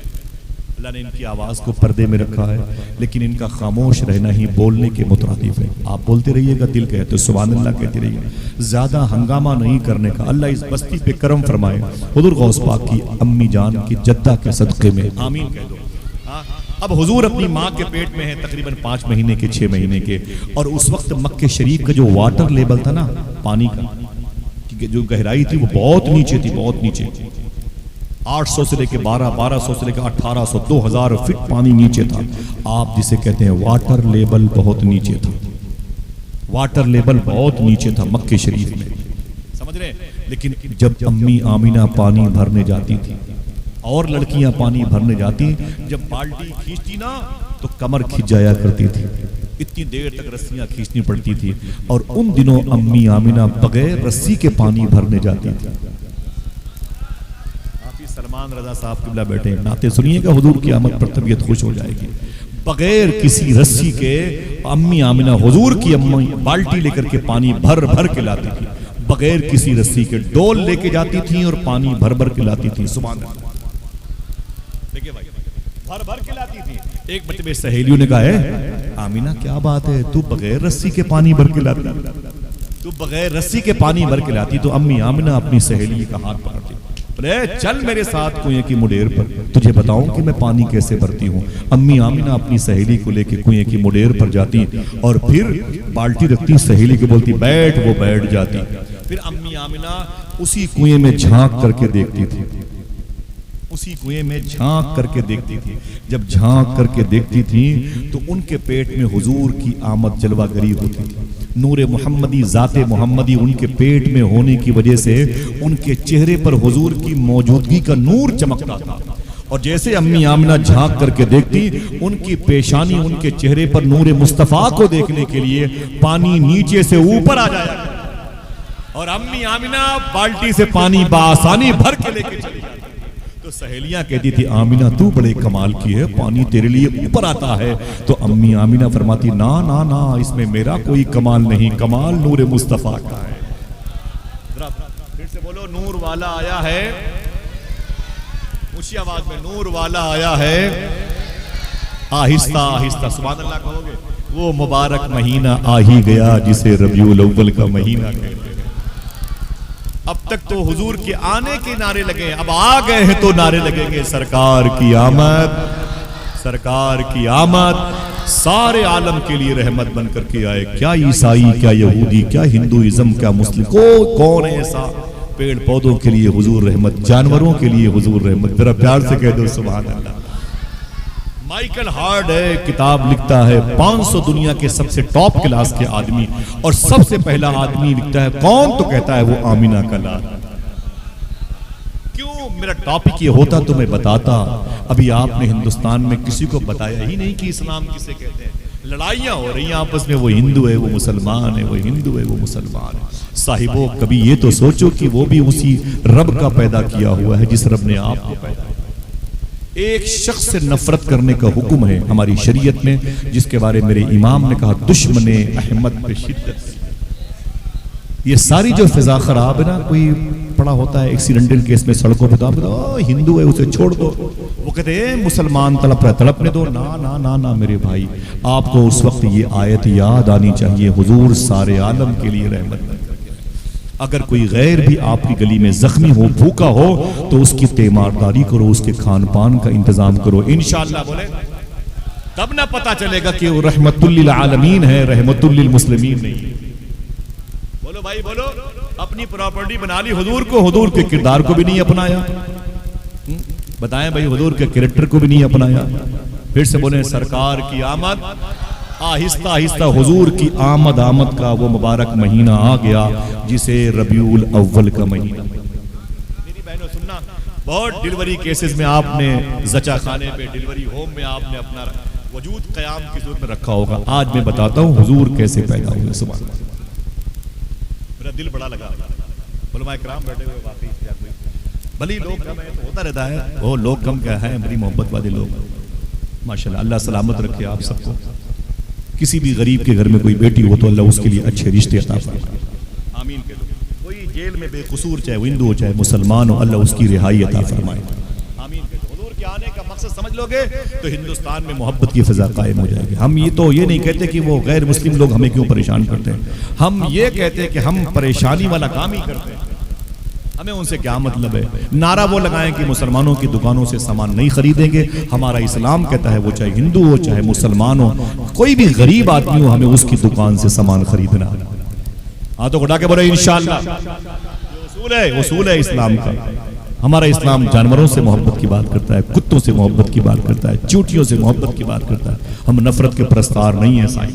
اللہ نے ان کی آواز کو پردے میں رکھا ہے، لیکن ان کا خاموش رہنا ہی بولنے کے مترادف ہے۔ آپ بولتے رہیے گا، دل کہتے سبحان اللہ کہتے رہیے، زیادہ ہنگامہ نہیں کرنے کا۔ اللہ اس بستی پہ کرم فرمائے، حضور غوث پاک کی امی جان کی جدہ کے صدقے میں آمین کہہ دو۔ اب حضور اپنی ماں کے پیٹ میں ہے تقریباً 5 مہینے کے 6 مہینے کے، اور اس وقت مکہ شریف کا جو واٹر لیبل تھا نا پانی کا، جو گہرائی تھی وہ بہت نیچے تھی، بہت نیچے، 800 سے لے کے 1200 سے لے کے 1800 2000 فٹ پانی نیچے تھا۔ آپ جسے کہتے ہیں واٹر لیبل بہت نیچے تھا، واٹر لیبل بہت نیچے تھا مکہ شریف میں، سمجھ رہے؟ لیکن جب امی آمینہ پانی بھرنے جاتی تھی اور لڑکیاں پانی بھرنے جاتی، جب بالٹی کھینچتی نا تو کمر کھنچ جایا کرتی تھی، اتنی دیر تک رسیاں کھینچنی پڑتی تھی۔ اور ان دنوں امی آمینہ بغیر رسی کے پانی بھرنے جاتی تھی۔ سلمان رضا صاحب قبلہ بیٹھے ہیں، نعتیں سنیے گا، حضور کی آمد پر طبیعت خوش ہو جائے گی۔ بغیر کسی رسی کے امی آمنہ حضور کی امی بالٹی لے کر کے پانی بھر بھر کے لاتی تھی، بغیر کسی رسی کے ڈول لے کے جاتی تھی اور پانی بھر بھر کے لاتی تھی۔ سبحان اللہ، دیکھیں بھائی، بھر بھر کے لاتی تھی۔ ایک مرتبہ سہیلیوں نے کہا ہے آمینہ کیا بات ہے، تو بغیر رسی کے پانی بھر کے لاتی، تو بغیر رسی کے پانی بھر کے لاتی۔ تو امی آمنہ اپنی سہیلی کا ہاتھ پکڑتی، بولے چل میرے ساتھ کنویں کی مڈیر پر، تجھے بتاؤں کہ میں پانی کیسے بھرتی ہوں۔ امی آمنہ اپنی سہیلی کو لے کے کنویں کی مڈیر پر جاتی اور پھر بالٹی رکھتی، سہیلی کو بولتی بیٹھ، وہ بیٹھ جاتی۔ پھر امی آمنہ اسی کنویں میں جھانک کر کے دیکھتی تھی، اسی کنویں میں جھانک کر کے دیکھتی تھی۔ جب جھانک کر کے دیکھتی تھی تو ان کے پیٹ میں حضور کی آمد جلوہ گری ہوتی تھی۔ نور محمدی، ذات محمدی ان کے پیٹ میں ہونے کی وجہ سے ان کے چہرے پر حضور کی موجودگی کا نور چمکتا تھا، اور جیسے امی آمنہ جھانک کر کے دیکھتی، ان کی پیشانی ان کے چہرے پر نور مصطفیٰ کو دیکھنے کے لیے پانی نیچے سے اوپر آ جایا، اور امی آمنہ بالٹی سے پانی بآسانی بھر کے لے کے چلی جاتی۔ تو سہیلیاں کہتی تھی آمنہ تو بڑے کمال کی ہے، پانی تیرے لیے اوپر آتا ہے۔ تو امی آمنہ فرماتی نا نا نا، اس میں میرا کوئی کمال نہیں، کمال نور مصطفیٰ کا ہے۔ پھر سے بولو نور والا آیا ہے، اونچی آواز میں، نور والا آیا ہے، آہستہ آہستہ سبحان اللہ کہو گے۔ وہ مبارک مہینہ آ ہی گیا جسے ربیع الاول کا مہینہ کہتے ہیں۔ اب تک تو حضور کے آنے کے نعرے لگے ہیں، اب آ گئے ہیں تو نعرے لگیں گے سرکار کی آمد، سرکار کی آمد سارے عالم کے لیے رحمت بن کر کے آئے۔ کیا عیسائی، کیا یہودی، کیا ہندوازم، کیا مسلم، کون ایسا پیڑ پودوں کے لیے حضور رحمت، جانوروں کے لیے حضور رحمت۔ ذرا پیار سے کہہ دو سبحان اللہ۔ مائیکل ہارڈ ہے، کتاب لکھتا ہے 500 دنیا کے سب سے ٹاپ کلاس کے آدمی، اور سب سے پہلا آدمی لکھتا ہے کون، تو کہتا ہے وہ آمینہ کا لال۔ کیوں؟ میرا ٹاپک یہ ہوتا تو میں بتاتا، ابھی آپ نے ہندوستان میں کسی کو بتایا ہی نہیں کہ اسلام کسے کہتے ہیں۔ لڑائیاں ہو رہی ہیں آپس میں، وہ ہندو ہے وہ مسلمان ہے، وہ ہندو ہے وہ مسلمان ہے۔ صاحبوں کبھی یہ تو سوچو کہ وہ بھی اسی رب کا پیدا کیا ہوا ہے جس رب نے آپ کو پیدا کیا۔ ایک شخص سے نفرت کرنے کا حکم ہے ہماری شریعت میں، جس کے بارے میرے امام نے کہا دشمن احمد پہ شدت۔ یہ ساری جو فضا خراب ہے نا، کوئی پڑا ہوتا ہے ایکسیڈنٹل کیس میں سڑکوں پہ، تو ہندو ہے اسے چھوڑ دو، وہ کہتے ہیں مسلمان تڑپ رہا تڑپنے دو۔ نا نا نا نا میرے بھائی، آپ کو اس وقت یہ آیت یاد آنی چاہیے، حضور سارے عالم کے لیے رحمت ہے۔ اگر کوئی غیر بھی آپ کی گلی میں زخمی ہو، بھوکا ہو، تو اس کی تیمارداری کرو، اس کے کھان پان کا انتظام کرو، انشاءاللہ بولے تب نہ پتا چلے گا کہ وہ رحمت للعالمین ہے، رحمت للمسلمین نہیں۔ بولو بھائی بولو، اپنی پراپرٹی بنا لی حضور کو، حضور کے کردار کو بھی نہیں اپنایا۔ بتائیں بھائی، حضور کے کریکٹر کو بھی نہیں اپنایا۔ پھر سے بولیں سرکار کی آمد، آہستہ آہستہ حضور کی آمد کا وہ مبارک مہینہ آ گیا جسے ربیع الاول کا مہینہ۔ میری بہنوں سننا، بہت ڈیلیوری کیسز میں آپ نے زچہ خانے پہ، ڈیلیوری ہوم میں آپ نے اپنا وجود قیام کی صورت میں رکھا ہوگا۔ آج میں بتاتا ہوں حضور کیسے پیدا ہوئے۔ سبحان اللہ، میرا دل بڑا لگا۔ علماء کرام بیٹھے ہوئے، واقعی کیا کوئی بھلی لوگ کم ہے تو ہوتا رہتا ہے، وہ لوگ کم کیا ہے، بڑی محبت والے لوگ ماشاءاللہ۔ اللہ سلامت رکھے آپ سب کو۔ کسی بھی غریب کے گھر میں کوئی بیٹی ہو تو اللہ اس کے لیے اچھے رشتے عطا فرمائے، آمین کہہ دو۔ کوئی جیل میں بے قصور، چاہے وہ ہندو ہو چاہے مسلمان ہو، اللہ اس کی رہائی عطا فرمائے، آمین کہہ دو۔ حضور کے آنے کا مقصد سمجھ لو گے تو ہندوستان میں محبت کی فضا قائم ہو جائے گی۔ ہم یہ تو یہ نہیں کہتے کہ وہ غیر مسلم لوگ ہمیں کیوں پریشان کرتے ہیں، ہم یہ کہتے ہیں کہ ہم پریشانی والا کام ہی کرتے ہیں۔ ہمیں ان سے کیا مطلب ہے؟ نعرہ وہ لگائیں کہ مسلمانوں کی دکانوں سے سامان نہیں خریدیں گے، ہمارا اسلام کہتا ہے وہ چاہے ہندو ہو چاہے مسلمان ہو، کوئی بھی غریب آدمی ہو، ہمیں اس کی دکان سے سامان خریدنا۔ ہاتھوں اٹھا کے بولے انشاءاللہ، اصول ہے اسلام کا۔ ہمارا اسلام جانوروں سے محبت کی بات کرتا ہے، کتوں سے محبت کی بات کرتا ہے، چوٹیوں سے محبت کی بات کرتا ہے۔ ہم نفرت کے پرستار نہیں ہیں سائیں،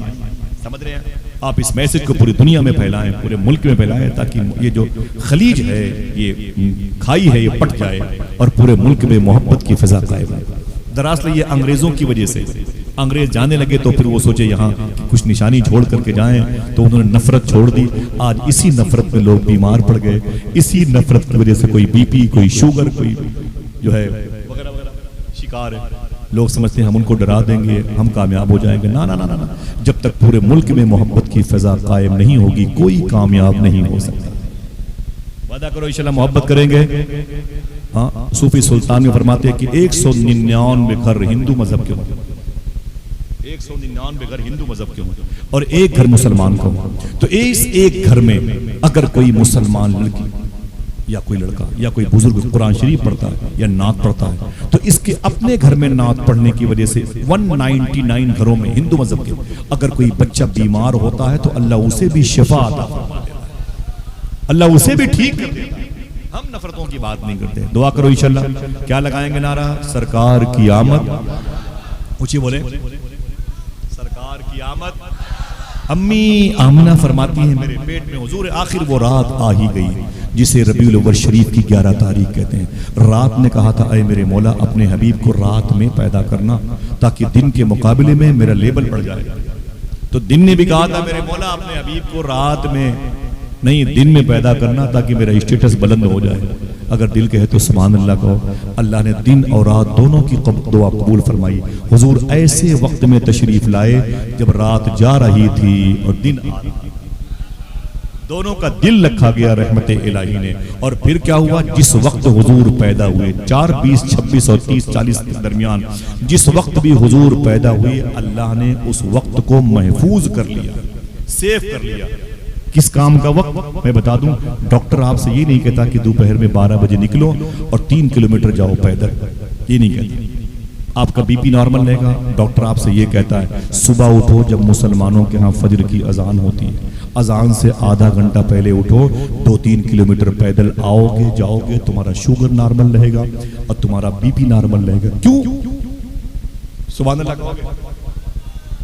سمجھ رہے ہیں؟ آپ اس میسج کو پوری دنیا میں پھیلائیں، پورے ملک میں پھیلائیں، تاکہ یہ جو خلیج ہے، یہ کھائی ہے، یہ پٹ جائے اور پورے ملک میں محبت کی فضا قائم ہے۔ دراصل یہ انگریزوں کی وجہ سے، انگریز جانے لگے تو پھر وہ سوچے یہاں کچھ نشانی چھوڑ کر کے جائیں، تو انہوں نے نفرت چھوڑ دی۔ آج اسی نفرت میں لوگ بیمار پڑ گئے، اسی نفرت کی وجہ سے کوئی بی پی، کوئی شوگر، کوئی جو ہے وغیرہ وغیرہ شکار ہے. لوگ سمجھتے ہیں ہم ان کو ڈرا دیں گے ہم کامیاب ہو جائیں گے. نا نا نا نا, جب تک پورے ملک میں محبت کی فضا قائم نہیں ہوگی کوئی کامیاب نہیں ہو سکتا. وعدہ کرو انشاءاللہ محبت کریں گے. ہاں صوفی سلطان میں فرماتے ہیں کہ 199 گھر ہندو مذہب کے ہوں, 199 گھر ہندو مذہب کے ہوں اور ایک گھر مسلمان کا ہوں. تو اس ایک گھر میں اگر کوئی مسلمان لڑکی یا کوئی لڑکا یا کوئی بزرگ قرآن شریف پڑھتا ہے یا نعت پڑھتا ہے تو اس کے اپنے گھر میں نعت پڑھنے کی وجہ سے 199 گھروں میں ہندو مذہب کے اگر کوئی بچہ بیمار ہوتا ہے تو اللہ اسے بھی شفا عطا فرما دیتا ہے, اللہ اسے بھی ٹھیک کر دیتا ہے. ہم نفرتوں کی بات نہیں کرتے. دعا کرو انشاءاللہ. کیا لگائیں گے نعرہ؟ سرکار کی آمد. اونچی بولے سرکار کی آمد. امی آمنہ فرماتی ہیں میرے پیٹ میں حضور آخر وہ رات آ ہی گئی جسے ربیع الاول شریف کی 11 تاریخ کہتے ہیں. رات نے کہا تھا اے میرے مولا اپنے حبیب کو رات میں پیدا کرنا تاکہ دن کے مقابلے میں میرا لیبل بڑھ جائے. تو دن نے بھی کہا تھا میرے مولا اپنے حبیب کو رات میں نہیں دن میں پیدا کرنا تاکہ میرا اسٹیٹس بلند ہو جائے. اگر دل کہے تو سبحان اللہ کہو. اللہ نے دن اور رات دونوں کی دعا قبول فرمائی. حضور ایسے وقت میں تشریف لائے جب رات جا رہی تھی اور دن آ رہی تھی. دونوں کا دل رکھا گیا رحمت الہی نے. اور پھر کیا ہوا؟ جس وقت حضور پیدا ہوئے 4 20 26 اور 30 40 کے درمیان جس وقت بھی حضور پیدا ہوئے اللہ نے اس وقت کو محفوظ کر لیا, سیف کر لیا. کس کام کا وقت میں بتا دوں. ڈاکٹر آپ سے یہ نہیں کہتا کہ دوپہر میں 12 بجے نکلو اور 3 کلومیٹر جاؤ پیدل, یہ نہیں کہتا. آپ کا بی پی نارمل رہے گا. ڈاکٹر آپ سے یہ کہتا ہے صبح اٹھو جب مسلمانوں کے ہاں فجر کی اذان ہوتی ہے, اذان سے آدھا گھنٹہ پہلے اٹھو, 2-3 کلومیٹر پیدل آؤ گے جاؤ گے, تمہارا شوگر نارمل رہے گا اور تمہارا بی پی نارمل رہے گا. کیوں؟ سبحان اللہ کہو گے.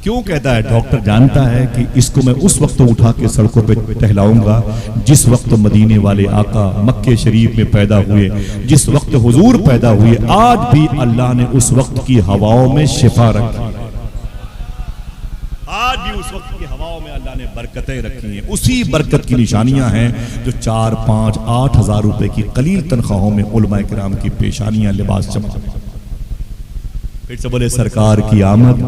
کیوں کہتا ہے؟ ڈاکٹر جانتا ہے کہ اس کو میں اس وقت اٹھا کے سڑکوں پہ ٹہلاؤں گا جس وقت مدینے والے آقا مکہ شریف میں پیدا ہوئے, جس وقت حضور پیدا ہوئے. آج بھی اللہ نے اس وقت کی ہواؤں میں شفا رکھی ہے. آج بھی اس وقت کی ہواؤں میں اللہ نے برکتیں رکھی ہیں. اسی برکت کی نشانیاں ہیں جو 4 5 8 ہزار روپے کی قلیل تنخواہوں میں علماء کرام کی پیشانیاں لباس چمکا. پھر سے بولے سرکار کی آمد.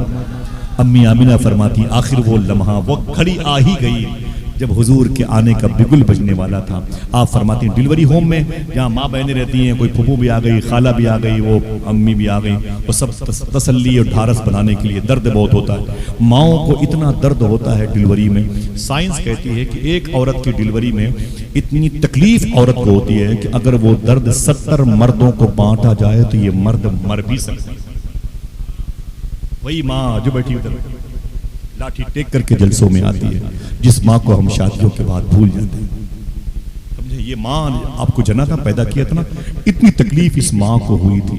امی آمینہ فرماتی آخر وہ لمحہ وہ گھڑی آ ہی گئی جب حضور کے آنے کا بگل بجنے والا تھا. آپ فرماتی ہیں ڈیلیوری ہوم میں جہاں ماں بہنیں رہتی ہیں, کوئی پھپھو بھی آ گئی, خالہ بھی آ گئی, وہ امی بھی آ گئی, وہ سب تسلی اور ڈھارس بنانے کے لیے درد بہت ہوتا ہے. ماؤں کو اتنا درد ہوتا ہے ڈیلیوری میں. سائنس کہتی ہے کہ ایک عورت کی ڈیلیوری میں اتنی تکلیف عورت کو ہوتی ہے کہ اگر وہ درد 70 مردوں کو بانٹا جائے تو یہ مرد مر بھی سکتے ہیں. وہی ماں جو بیٹھی ادھر لاٹھی ٹیک کر کے جلسوں میں آتی ہے جس ماں کو ہم شادیوں کے بعد بھول جاتے ہیں. سمجھے یہ ماں آپ کو جنا تھا پیدا کیا تھا نا, اتنی تکلیف اس ماں کو ہوئی تھی,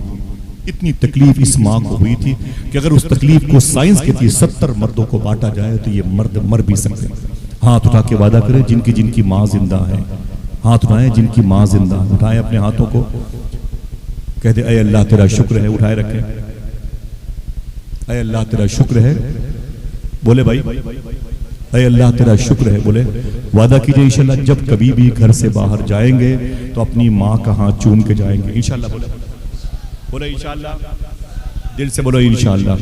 اتنی تکلیف اس ماں کو ہوئی تھی کہ اگر اس تکلیف کو سائنس کہتی ہے 70 مردوں کو بانٹا جائے تو یہ مرد مر بھی سکتے ہیں. ہاتھ اٹھا کے وعدہ کریں جن کی ماں زندہ ہے, ہاتھ اٹھائیں جن کی ماں زندہ, اٹھائیں اپنے ہاتھوں کو, کہہ دے اے اللہ تیرا شکر ہے, اٹھائے رکھیں اے اللہ تیرا شکر ہے. بولے بھائی اے اللہ تیرا شکر ہے. بولے وعدہ کیجئے انشاءاللہ جب کبھی بھی گھر سے باہر جائیں گے تو اپنی ماں کا ہاتھ چوم کے جائیں گے انشاءاللہ. بولے انشاءاللہ, دل سے بولو انشاءاللہ.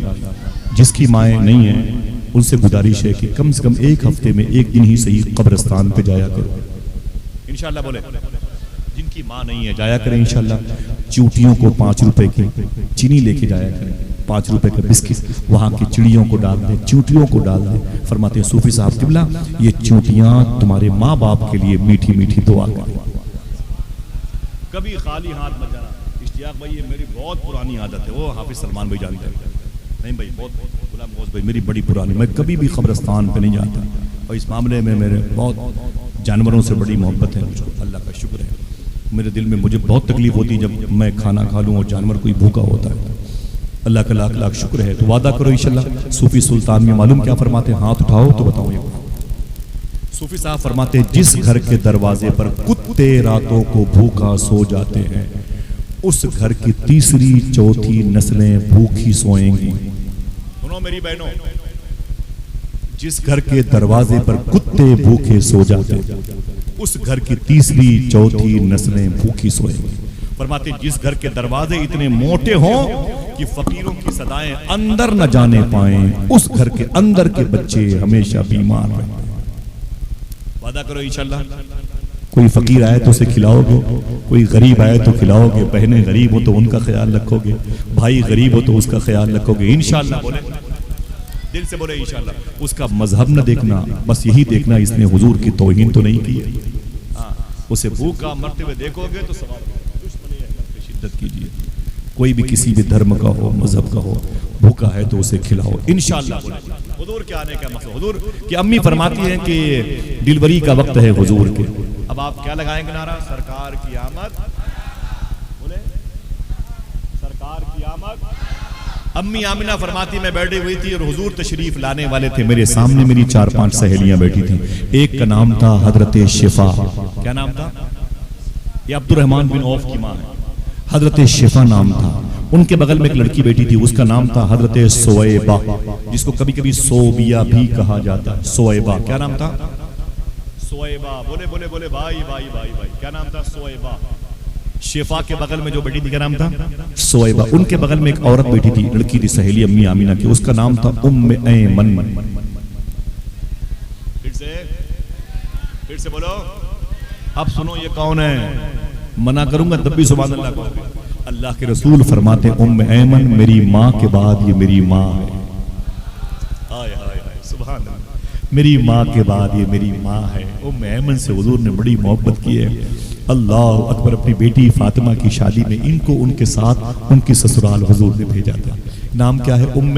جس کی مائیں نہیں ہیں ان سے گزارش ہے کہ کم سے کم ایک ہفتے میں ایک دن ہی صحیح قبرستان پہ جایا کرو انشاءاللہ. بولے جن کی ماں نہیں ہے جایا کریں انشاءاللہ. چیونٹیوں کو 5 روپے کی چینی لے کے جایا کریں, 5 روپے کا بسکٹ وہاں کی چڑیوں کو ڈال دیں, چیونٹیوں کو ڈال دیں. فرماتے ہیں صوفی صاحب قبلہ یہ چیونٹیاں تمہارے ماں باپ کے لیے میٹھی میٹھی دعا کریں. کبھی خالی ہاتھ مت جانا. اشتیاق بھائی یہ میری بہت پرانی عادت ہے, وہ حافظ سلمان بھائی جانتے ہیں. نہیں بھائی بہت غلام غوث بھائی میری بڑی پرانی, میں کبھی بھی قبرستان پہ نہیں جاتا اور اس معاملے میں میرے بہت جانوروں سے بڑی محبت ہے. اللہ کا شکر ہے. میرے دل میں مجھے بہت تکلیف ہوتی ہے جب میں کھانا کھا لوں اور جانور کوئی بھوکا ہوتا ہے. اللہ کا لاکھ لاکھ شکر ہے. تو وعدہ کرو انشاءاللہ. صوفی سلطان میں معلوم کیا فرماتے ہیں؟ ہاتھ اٹھاؤ تو بتاؤ. صوفی صاحب فرماتے ہیں جس گھر کے دروازے پر کتے راتوں کو بھوکا سو جاتے ہیں اس گھر کی 3ری 4تھی نسلیں بھوکی سوئیں گی. سنو میری بہنوں, جس گھر کے دروازے پر کتے بھوکے سو جاتے ہیں اس گھر کی 3ری 4تھی نسلیں بھوکی سوئیں گی. فرماتے جس گھر کے دروازے اتنے موٹے ہوں کہ فقیروں کی صدائیں اندر نہ جانے پائیں، اس گھر کے اندر کے بچے ہمیشہ بیمار رہتے ہیں۔ وعدہ کرو انشاءاللہ کوئی فقیر آئے تو اسے کھلاؤ گے، کوئی غریب آئے تو کھلاؤ گے، بہنیں غریب ہو تو ان کا خیال رکھو گے، بھائی غریب ہو تو اس کا خیال رکھو گے انشاءاللہ۔ بولے دل سے بولے انشاءاللہ۔ اس کا مذہب نہ دیکھنا، بس یہی دیکھنا اس نے حضور کی توہین تو نہیں کی ہے۔ اسے بھوکا مرتے ہوئے دیکھو گے تو ثواب دشمن احمد پہ شدت کیجیے۔ کوئی بھی کسی بھی دھرم کا ہو، مذہب کا ہو، بھوکا ہے تو اسے کھلاؤ انشاءاللہ۔ حضور کے آنے کا مقصد، حضور کی امی فرماتی ہیں کہ ڈلیوری کا وقت ہے حضور کے، اب آپ کیا لگائیں گے نعرہ؟ سرکار کی آمد، بولے سرکار کی آمد۔ امی آمنہ فرماتی میں بیٹھی ہوئی تھی اور حضور تشریف لانے والے تھے، میرے سامنے میری 4-5 سہیلیاں بیٹھی تھیں، ایک کا نام تھا حضرت شفا۔ کیا نام تھا؟ یہ عبد الرحمن بن عوف کی ماں ہے، حضرت شفا نام تھا۔ ان کے بغل میں ایک لڑکی بیٹھی تھی، اس کا نام تھا حضرت سویبہ، جس کو کبھی کبھی سوبیا بھی کہا جاتا ہے۔ سویبہ کیا نام تھا؟ سویبہ، بولے بولے بولے بھائی بھائی بھائی بھائی، کیا نام تھا؟ سویبہ۔ شفا کے بغل میں جو بیٹھی تھی کیا نام تھا؟ سویبہ۔ ان کے بغل میں ایک عورت بیٹھی تھی، لڑکی تھی، سہیلی امی آمینہ کی، اس کا نام تھا ام ایمن۔ پھر سے بولو، اب سنو یہ کون ہے؟ منع کروں گا تب بھی سبحان اللہ کہو گے۔ اللہ کے رسول فرماتے ام ایمن میری ماں کے بعد یہ میری ماں ہے۔ آئے آئے آئے سبحان اللہ، میری ماں کے بعد یہ میری ماں ہے۔ ام ایمن سے حضور نے بڑی محبت کی ہے۔ اللہ اکبر۔ اپنی بیٹی فاطمہ کی شادی میں ان کو ان کے ساتھ ان کی سسرال حضور نے بھیجا تھا۔ نام کیا ہے؟ ام،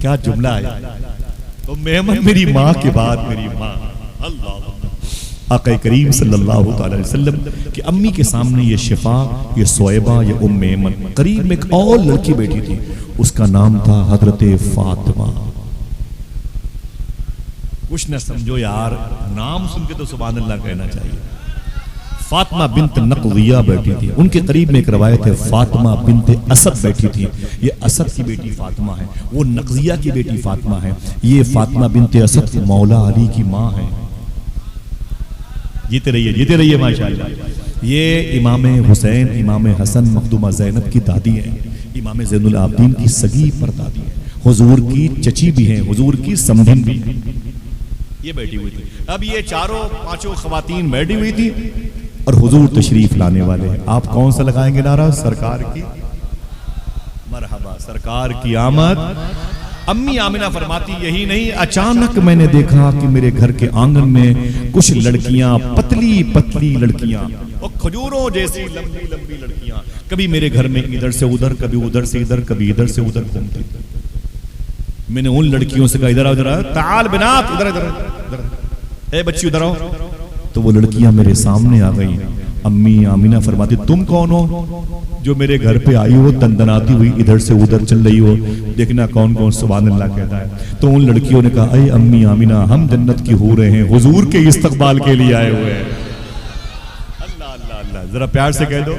کیا جملہ ہے؟ ام ایمن میری ماں کے بعد میری ماں۔ اللہ آقا کریم صلی اللہ علیہ وسلم کی امی کے سامنے یہ شفا، یہ سویبہ، یہ ام ایمن۔ قریب میں ایک اور لڑکی بیٹھی تھی، اس کا نام تھا حضرت فاطمہ۔ کچھ نہ سمجھو یار، نام سن کے تو سبحان اللہ کہنا چاہیے۔ فاطمہ بنت نقضیہ بیٹھی تھی، ان کے قریب میں ایک روایت ہے فاطمہ بنت اسد بیٹھی تھی۔ یہ اسد کی بیٹی فاطمہ ہے، وہ نقضیہ کی بیٹی فاطمہ ہے۔ یہ فاطمہ بنت اسد مولا علی کی ماں ہے۔ جیتے رہیے ماشاءاللہ۔ یہ امام حسین، امام حسن، مخدومہ زینب کی دادی ہیں، امام زین العابدین کی سگی پردادی ہیں، حضور کی چچی بھی ہیں، حضور کی سمدھن بھی ہیں۔ یہ بیٹھی ہوئی تھی۔ اب یہ 4-5 خواتین بیٹھی ہوئی تھی اور حضور تشریف لانے والے ہیں۔ آپ کون سا لگائیں گے نعرہ؟ سرکار کی مرحبا، سرکار کی آمد۔ امی آمنہ فرماتی یہی نہیں، اچانک میں نے دیکھا کہ میرے گھر کے آنگن میں کچھ لڑکیاں، پتلی پتلی لڑکیاں اور کھجوروں جیسی لمبی لمبی لڑکیاں، کبھی میرے گھر میں ادھر سے ادھر، کبھی ادھر سے ادھر، کبھی ادھر سے ادھر گھومتی۔ میں نے ان لڑکیوں سے کہا ادھر آؤ، ادھر آؤ، تعال بنات، ادھر ادھر ادھر، اے بچی ادھر آؤ۔ تو وہ لڑکیاں میرے سامنے آ گئیں۔ امی آمنہ فرماتی تم کون ہو جو میرے گھر پہ آئی ہو، دندناتی ہوئی ادھر سے ادھر چل رہی ہو؟ دیکھنا کون کون سبحان اللہ کہتا ہے۔ تو ان لڑکیوں نے کہا اے امی آمنہ، ہم جنت کی حوریں ہیں، حضور کے استقبال کے لیے آئے ہوئے ہیں۔ اللہ اللہ اللہ، ذرا پیار سے کہہ دو۔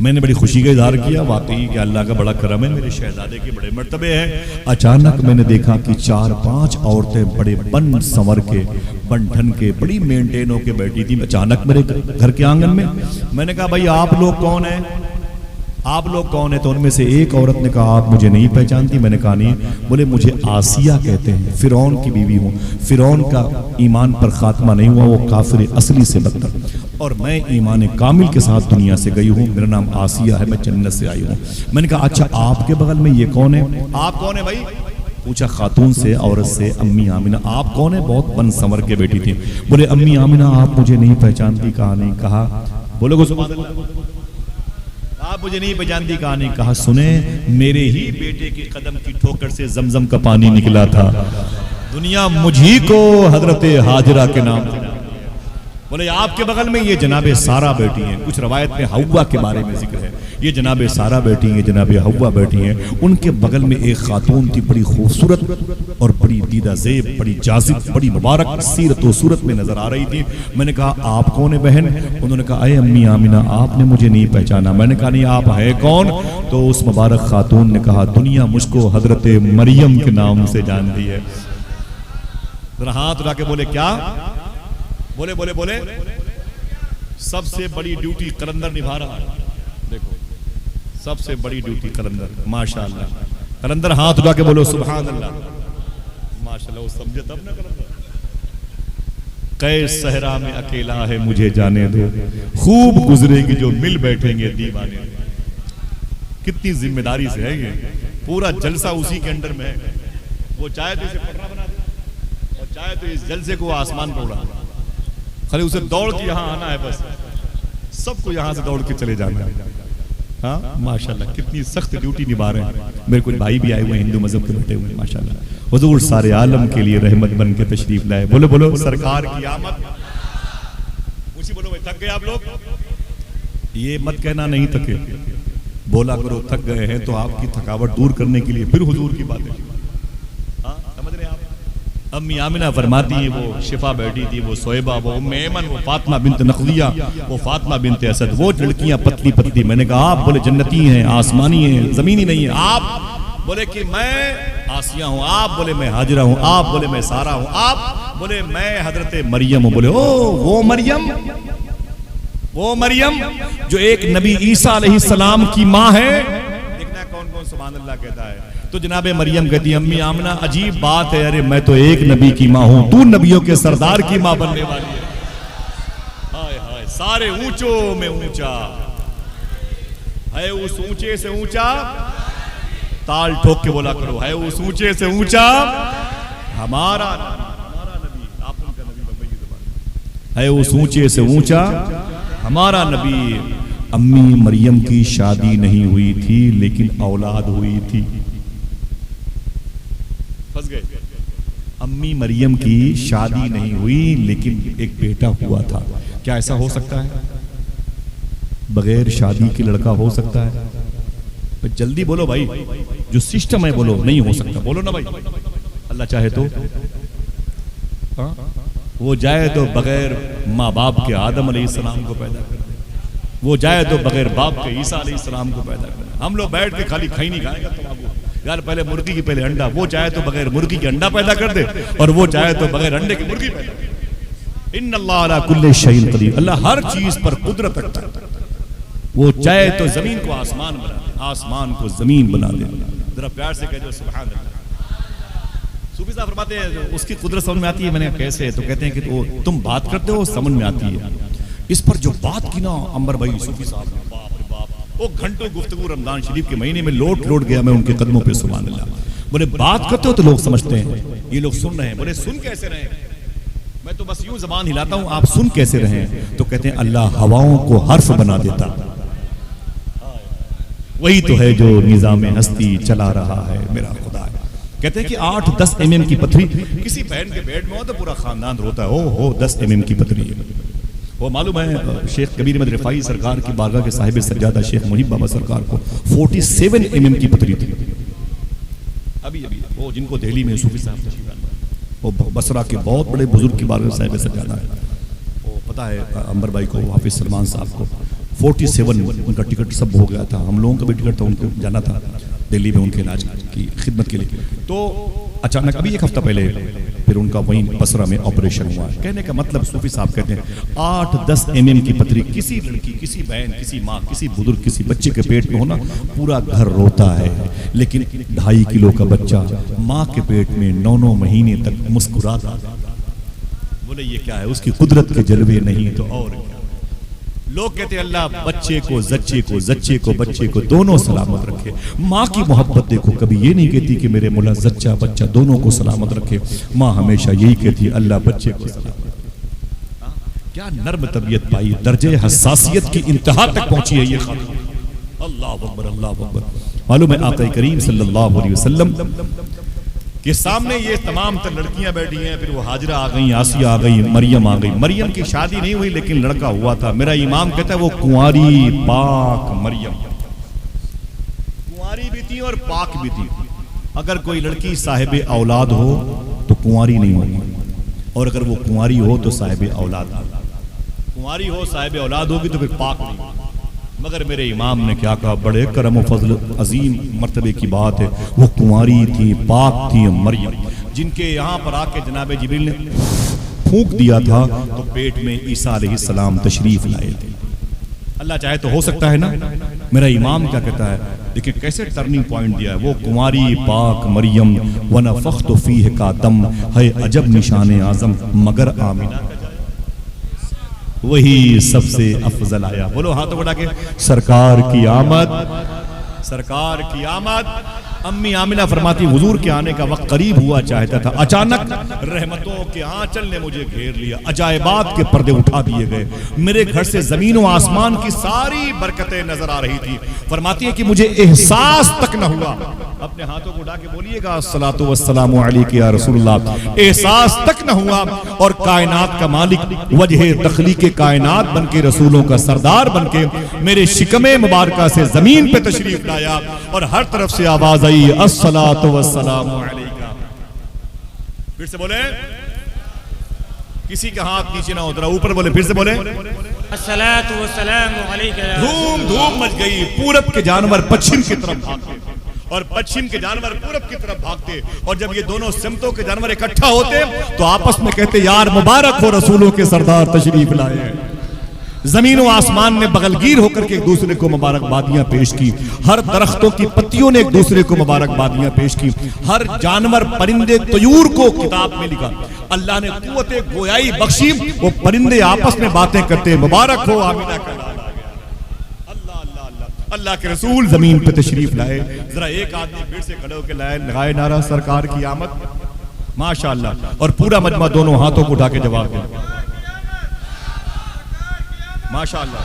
میں نے بڑی خوشی کا اظہار کیا، واقعی کہ اللہ کا بڑا کرم ہے، میرے شہزادے کے بڑے مرتبے ہیں۔ اچانک میں نے دیکھا کہ 4-5 عورتیں بڑے بن سنور کے، بن ٹھن کے، بڑی مینٹین ہو کے بیٹھی تھی اچانک میرے گھر کے آنگن میں۔ میں نے کہا بھائی آپ لوگ کون ہیں؟ آپ لوگ کون ہیں؟ تو ان میں سے ایک عورت نے کہا آپ مجھے نہیں پہچانتی؟ میں نے کہا نہیں۔ بولے مجھے آسیہ کہتے ہیں، فرعون کی بیوی ہوں، فرعون کا ایمان پر خاتمہ نہیں ہوا، وہ کافر اصلی سے بدتر، اور میں ایمان کامل کے ساتھ دنیا سے گئی ہوں، میرا نام آسیہ ہے، میں جنت سے آئی ہوں۔ میں نے کہا اچھا آپ کے بغل میں یہ کون ہے؟ آپ کون ہے بھائی؟ پوچھا خاتون سے، عورت سے، امی آمنہ آپ کون ہے؟ بہت بن سنور کے بیٹھی تھی۔ بولے امی آمنہ آپ مجھے نہیں پہچانتی؟ کہا نہیں۔ کہا بولے گو سبحان اللہ، آپ مجھے نہیں پہچانتی؟ کہا نہیں۔ کہا سنیں، میرے ہی بیٹے کے قدم کی ٹھوکر سے زمزم کا پانی نکلا تھا، دنیا مجھی کو حضرت ہاجرہ کے نام سے۔ بولے آپ کے بغل میں یہ جناب سارہ بیٹی ہیں، کچھ روایت میں حوا کے بارے میں ذکر ہے، یہ جناب سارہ بیٹی ہیں، جناب حوا بیٹی ہیں۔ ان کے بغل میں ایک خاتون تھی، بڑی خوبصورت اور بڑی دیدہ زیب، بڑی جاذب، بڑی مبارک سیرت و صورت میں نظر آ رہی تھی۔ میں نے کہا آپ کون ہیں بہن؟ انہوں نے کہا اے امی آمنہ آپ نے مجھے نہیں پہچانا۔ میں نے کہا نہیں، آپ ہے کون؟ تو اس مبارک خاتون نے کہا دنیا مجھ کو حضرت مریم کے نام سے جانتی ہے۔ ذرا ہاتھ اٹھا کے بولے کیا؟ بولے بولے بولے سب سے بڑی ڈیوٹی قلندر نبھا رہا ہے. دیکھو سب سے بڑی ڈیوٹی قلندر. ماشاءاللہ قلندر ہاتھ اٹھا کے بولو سبحان اللہ. ماشاءاللہ وہ سمجھے تب نہ قلندر. قیس صحرا میں اکیلا ہے مجھے جانے دو, خوب گزرے گی جو مل بیٹھیں گے دیوانے. کتنی ذمہ داری سے ہے یہ. پورا جلسہ اسی کے انڈر میں ہے. وہ چاہے تو اسے پٹرا بنا دے اور چاہے تو اس جلسے کو آسمان پر اڑا. خالی اسے دوڑ کے یہاں آنا ہے بس. سب کو یہاں سے دوڑ کے چلے جانا ہے. ہاں ماشاءاللہ کتنی سخت ڈیوٹی نبھا رہے ہیں. میرے کچھ بھائی بھی آئے ہوئے ہیں ہندو مذہب کے بیٹھے ہوئے ہیں ماشاءاللہ. حضور سارے عالم کے لیے رحمت بن کے تشریف لائے. بولو بولو سرکار کی آمد. اسی بولو بھائی تھک گئے آپ لوگ. یہ مت کہنا نہیں تھکے, بولا کرو تھک گئے ہیں تو آپ کی تھکاوٹ دور کرنے کے لیے پھر حضور کی باتیں. ہاں سمجھ رہے ہیں آپ. امی آمنہ فرماتی ہیں وہ شفا بیٹھی تھی, وہ صہیبہ, وہ ام ایمن, وہ فاطمہ بنت نخلیہ, وہ فاطمہ بنت اسد, وہ لڑکیاں پتلی پتلی. میں نے کہا آپ بولے جنتی ہیں, آسمانی ہیں, زمینی نہیں ہیں. آپ بولے کہ میں آسیہ ہوں, آپ بولے میں ہاجرہ ہوں, آپ بولے میں سارہ ہوں, آپ بولے میں حضرت مریم ہوں. بولے او وہ مریم, وہ مریم جو ایک نبی عیسیٰ علیہ السلام کی ماں ہے. دیکھنا کون کون سبحان اللہ کہتا ہے. تو جناب مریم کہتی ہے امی آمنہ عجیب بات ہے, ارے میں تو ایک نبی کی ماں ہوں, تو نبیوں کے سردار کی ماں بننے والی ہے. ہائے ہائے سارے اونچوں میں اونچا ہے اس اونچے سے اونچا. تال ٹھوک کے بولا کرو ہے اس اونچے سے اونچا ہمارا نبی. آپ ان کا نبی بمبئی کی زبان ہے اس اونچے سے اونچا ہمارا نبی. امی مریم کی شادی نہیں ہوئی تھی لیکن اولاد ہوئی تھی. پھنس گئے. امی مریم کی شادی نہیں ہوئی لیکن ایک بیٹا ہوا تھا. کیا ایسا ہو سکتا ہے؟ بغیر شادی کے لڑکا ہو سکتا ہے؟ جلدی بولو بھائی, جو سسٹم ہے بولو. نہیں ہو سکتا, بولو نا بھائی. اللہ چاہے تو وہ جائے تو بغیر ماں باپ کے آدم علیہ السلام کو پیدا کر دے, وہ جائے تو بغیر باپ کے عیسیٰ علیہ السلام کو پیدا کر دے. ہم لوگ بیٹھ کے خالی کھائی نہیں کھائے گا یار, پہلے مرغی کی پہلے انڈا. وہ چاہے تو بغیر مرغی کے انڈا پیدا کر دے اور وہ چاہے تو بغیر انڈے کی مرغی پیدا کر دے. ان اللہ علی کل شیء قدیر. اللہ ہر چیز پر قدرت رکھتا ہے. وہ چاہے تو زمین کو آسمان بنا دے, آسمان کو زمین بنا دے. ذرا پیار سے کہہ دو سبحان اللہ. صوفی صاحب فرماتے ہیں اس کی قدرت سمجھ میں آتی ہے. میں نے کیسے؟ تو کہتے ہیں کہ تم بات کرتے ہو سمجھ میں آتی ہے. اس پر جو بات کی نا عمر بھائی صوفی صاحب نے, باپ رے باپ, وہ گھنٹوں گفتگو رمضان شریف کے مہینے میں لوٹ گیا میں ان کے قدموں پہ سبحان اللہ. بولے بات کرتے ہو تو لوگ سمجھتے ہیں, یہ لوگ سن رہے ہیں. بولے سن کیسے رہے؟ میں تو بس یوں زبان ہلاتا ہوں, آپ سن کیسے رہے؟ تو کہتے ہیں اللہ ہواؤں کو حرف بنا دیتا, وہی تو ہے جو نظام ہستی چلا رہا ہے میرا خدا ہے. کہتے ہیں کہ 8-10 mm کی پتھری کسی بہن کے بیڈ میں ہو تو پورا خاندان روتا ہے, او 10 mm کی پتھری ہے. وہ معلوم ہے شیخ کبیر احمد رفاعی سرکار کی بارگاہ کے صاحب سجادہ شیخ محب بابا سرکار کو 47 mm کی پتھری تھی. ابھی وہ جن کو دہلی میں صوفی صاحب, وہ بصرہ کے بہت بڑے بزرگ کی بارگاہ صاحب سجادہ ہے. وہ پتہ ہے عمر بھائی کو, حافظ سلمان صاحب کو 47 ان کا ٹکٹ سب ہو گیا تھا. ہم لوگوں کا بھی ٹکٹ تھا, ان کو جانا تھا دہلی میں ان کے علاج کی خدمت کے لیے. تو اچانک ابھی 1 ہفتہ پہلے پھر ان کا وہیں بصرہ میں آپریشن ہوا. کہنے کا مطلب صوفی صاحب کہتے ہیں 8-10 mm کی پتھری کسی لڑکی, کسی بہن, کسی ماں, کسی بزرگ, کسی بچے کے پیٹ میں ہونا پورا گھر روتا ہے. لیکن 2.5 کلو کا بچہ ماں کے پیٹ میں 9 مہینے تک مسکراتا. بولے یہ کیا ہے؟ اس کی قدرت کے جلوے نہیں تو اور کیا. لوگ کہتے ہیں اللہ بچے کو زچے کو, زچے کو بچے کو دونوں سلامت رکھے. ماں کی محبت دیکھو, کبھی یہ نہیں کہتی کہ میرے مولا زچہ بچہ دونوں کو سلامت رکھے. ماں ہمیشہ یہی کہتی ہے اللہ بچے کو سلامت رکھے. کیا نرم طبیعت پائی, درجے حساسیت کی انتہا تک پہنچی ہے یہ خاتون. اللہ اکبر, اللہ اکبر. معلوم ہے آقا کریم صلی اللہ علیہ وسلم کہ سامنے یہ تمام تر لڑکیاں بیٹھی ہیں. پھر وہ ہاجرہ آ گئیں, آسیہ آ گئی, مریم آ گئی. مریم کی شادی نہیں ہوئی لیکن لڑکا ہوا تھا. میرا امام کہتا ہے وہ کنواری پاک مریم, کنواری بھی تھی اور پاک بھی تھی. اگر کوئی لڑکی صاحب اولاد ہو تو کنواری نہیں ہوگی, اور اگر وہ کنواری ہو تو صاحب اولاد. کنواری ہو صاحب اولاد ہوگی تو پھر پاک نہیں ہوگی. مگر میرے امام نے کیا کہا, بڑے کرم و فضل عظیم مرتبے کی بات ہے, وہ کنواری تھی, پاک تھی مریم, جن کے یہاں پر آ کے جناب جبریل نے پھونک دیا تھا تو پیٹ میں عیسیٰ علیہ السلام تشریف لائے تھے. اللہ چاہے تو ہو سکتا ہے نا. میرا امام کیا کہتا ہے, دیکھیں کیسے ٹرننگ پوائنٹ دیا ہے. وہ کنواری پاک مریم ونفخت فیہ کا دم ہے عجب نشان اعظم مگر آمینہ کا وہی سب سے افضل آیا. بولو ہاتھ اٹھا کے سرکار کی آمد, سرکار کی آمد. امی آمنہ فرماتی حضور کے آنے کا وقت قریب ہوا چاہتا تھا, اچانک رحمتوں کے آنچل نے مجھے گھیر لیا, عجائبات کے پردے اٹھا دیے گئے, میرے گھر سے زمین و آسمان کی ساری برکتیں نظر آ رہی تھی. فرماتی ہے کہ مجھے احساس تک نہ ہوا. اپنے ہاتھوں کو اٹھا کے بولیے گا الصلاۃ والسلام علیک یا رسول اللہ. احساس تک نہ ہوا اور کائنات کا مالک وجہ تخلیق کائنات بن کے, رسولوں کا سردار بن کے میرے شکم مبارکہ سے زمین پہ تشریف لایا اور ہر طرف سے آواز آئی الصلاۃ والسلام علیک. پھر سے بولے, کسی کا ہاتھ نیچے نہ اترا, اوپر بولے, پھر سے بولے الصلاۃ والسلام علیک. دھوم دھوم مچ گئی. پورب کے جانور پچھم کی طرف بھاگتے اور پچھم کے جانور پورب کی طرف بھاگتے, اور جب یہ دونوں سمتوں کے جانور اکٹھا ہوتے تو آپس میں کہتے یار مبارک ہو رسولوں کے سردار تشریف لائے ہیں. زمین و آسمان نے بغلگیر ہو کر کے ایک دوسرے کو مبارکبادیاں پیش کی, ہر درختوں کی پتیوں نے ایک دوسرے کو مبارکبادیاں پیش کی, ہر جانور پرندے طیور کو کتاب میں لکھا. اللہ نے قوت گویائی بخشی, وہ پرندے آپس میں باتیں کرتے مبارک ہو آمینہ کا لال آ گیا. اللہ اللہ اللہ, اللہ کے رسول زمین پہ تشریف لائے. ذرا ایک آدمی پھر سے کھڑے ہو کے لگائے نعرہ سرکار کی آمد. ماشاءاللہ. اور پورا مجمع دونوں ہاتھوں کو اٹھا کے جواب دے ماشاءاللہ.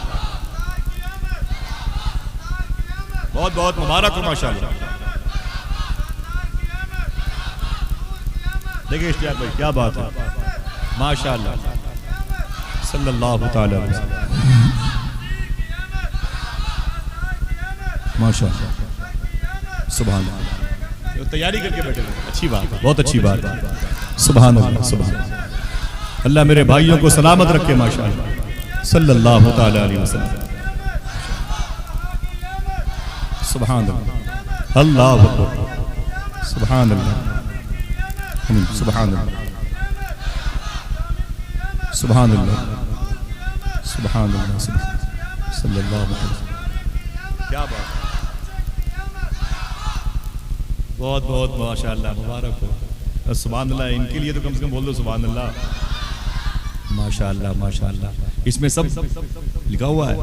بہت بہت مبارک ہو ماشاءاللہ. دیکھیں اشتیاق بھائی کیا بات ہے ماشاءاللہ. صلی اللہ تعالی علیہ وسلم ماشاءاللہ. سبحان اللہ. تیاری کر کے بیٹھے ہیں, اچھی بات ہے, بہت اچھی بات ہے. سبحان اللہ سبحان اللہ. اللہ میرے بھائیوں کو سلامت رکھے ماشاءاللہ. صلی اللہ تعالی علیہ وسلم. سبحان اللہ. اللہ اکبر. سبحان اللہ. سبحان اللہ. سبحان اللہ. سبحان اللہ. صلی اللہ علیہ وسلم. کیا بات ہے. بہت بہت ماشاءاللہ مبارک ہو. سبحان اللہ. ان کے لیے تو کم سے کم بول دو سبحان اللہ. ماشاءاللہ ماشاءاللہ. اس میں سب لکھا ہوا ہے.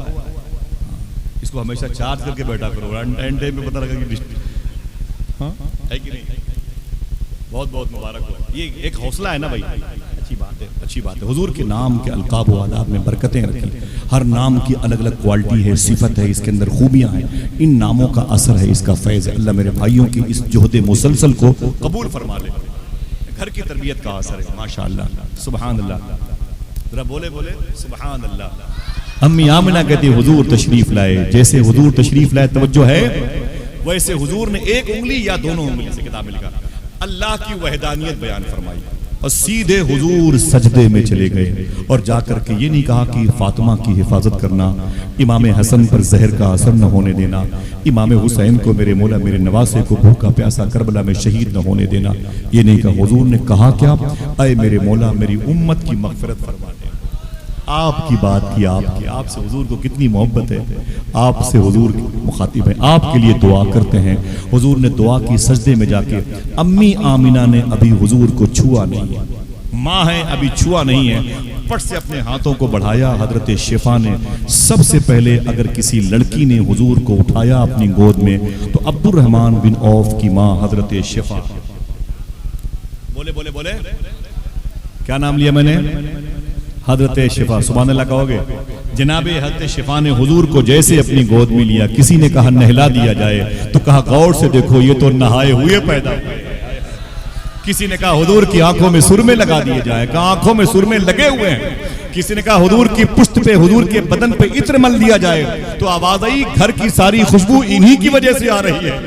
اس کو ہمیشہ چارج کر کے بیٹھا کرو, اینڈ ٹائم پہ پتہ لگا کہ ہاں ہے کہ نہیں. بہت بہت مبارک ہو. یہ ایک حوصلہ ہے نا بھائی, اچھی بات ہے, اچھی بات ہے. حضور کے نام کے القاب و آداب میں برکتیں رکھی. ہر نام کی الگ الگ کوالٹی ہے, صفت ہے, اس کے اندر خوبیاں ہیں. ان ناموں کا اثر ہے, اس کا فیض ہے. اللہ میرے بھائیوں کی اس جہد مسلسل کو قبول فرما لے. گھر کی تربیت کا اثر ہے ماشاءاللہ. سبحان اللہ. ذرا بولے بولے سبحان اللہ. امی آمنہ کہتی حضور تشریف لائے. جیسے حضور تشریف لائے توجہ ہے, ویسے حضور نے ایک انگلی یا دونوں انگلی سے کتاب میں لکھا اللہ کی وحدانیت بیان فرمائی, اور سیدھے حضور سجدے میں چلے گئے. اور جا کر کے یہ نہیں کہا کہ فاطمہ کی حفاظت کرنا, امام حسن پر زہر کا اثر نہ ہونے دینا, امام حسین کو میرے مولا میرے نواسے کو بھوکا پیاسا کربلا میں شہید نہ ہونے دینا. یہ نہیں کہا. حضور نے کہا کیا, اے میرے مولا میری امت کی مغفرت فرما دے. آپ کی بات کی, آپ سے حضور کو کتنی محبت ہے, آپ سے حضور مخاطب ہے, آپ کے لیے دعا کرتے ہیں. حضور نے دعا کی سجدے میں جا کے. امی آمنہ نے ابھی حضور کو چھوا نہیں ہے, ماں ہے ابھی چھوا نہیں ہے. پٹ سے اپنے ہاتھوں کو بڑھایا. حضرت شفا نے سب سے پہلے, اگر کسی لڑکی نے حضور کو اٹھایا اپنی گود میں تو عبد الرحمن بن عوف کی ماں حضرت شفا. بولے بولے بولے کیا نام لیا میں نے, حضرت شفا. سبحان اللہ کہو گے. جناب حضرت شفا نے حضور کو جیسے اپنی گود میں لیا, کسی نے کہا نہلا دیا جائے تو کہا غور سے دیکھو یہ تو نہائے ہوئے پیدا ہوئے. کسی نے کہا حضور کی آنکھوں میں سرمے لگا دیے جائے, کہا آنکھوں میں سرمے لگے ہوئے ہیں. کسی نے کہا حضور کی پشت پہ, حضور کے بدن پہ عطر مل دیا جائے, تو آواز آئی گھر کی ساری خوشبو انہی کی وجہ سے آ رہی ہے.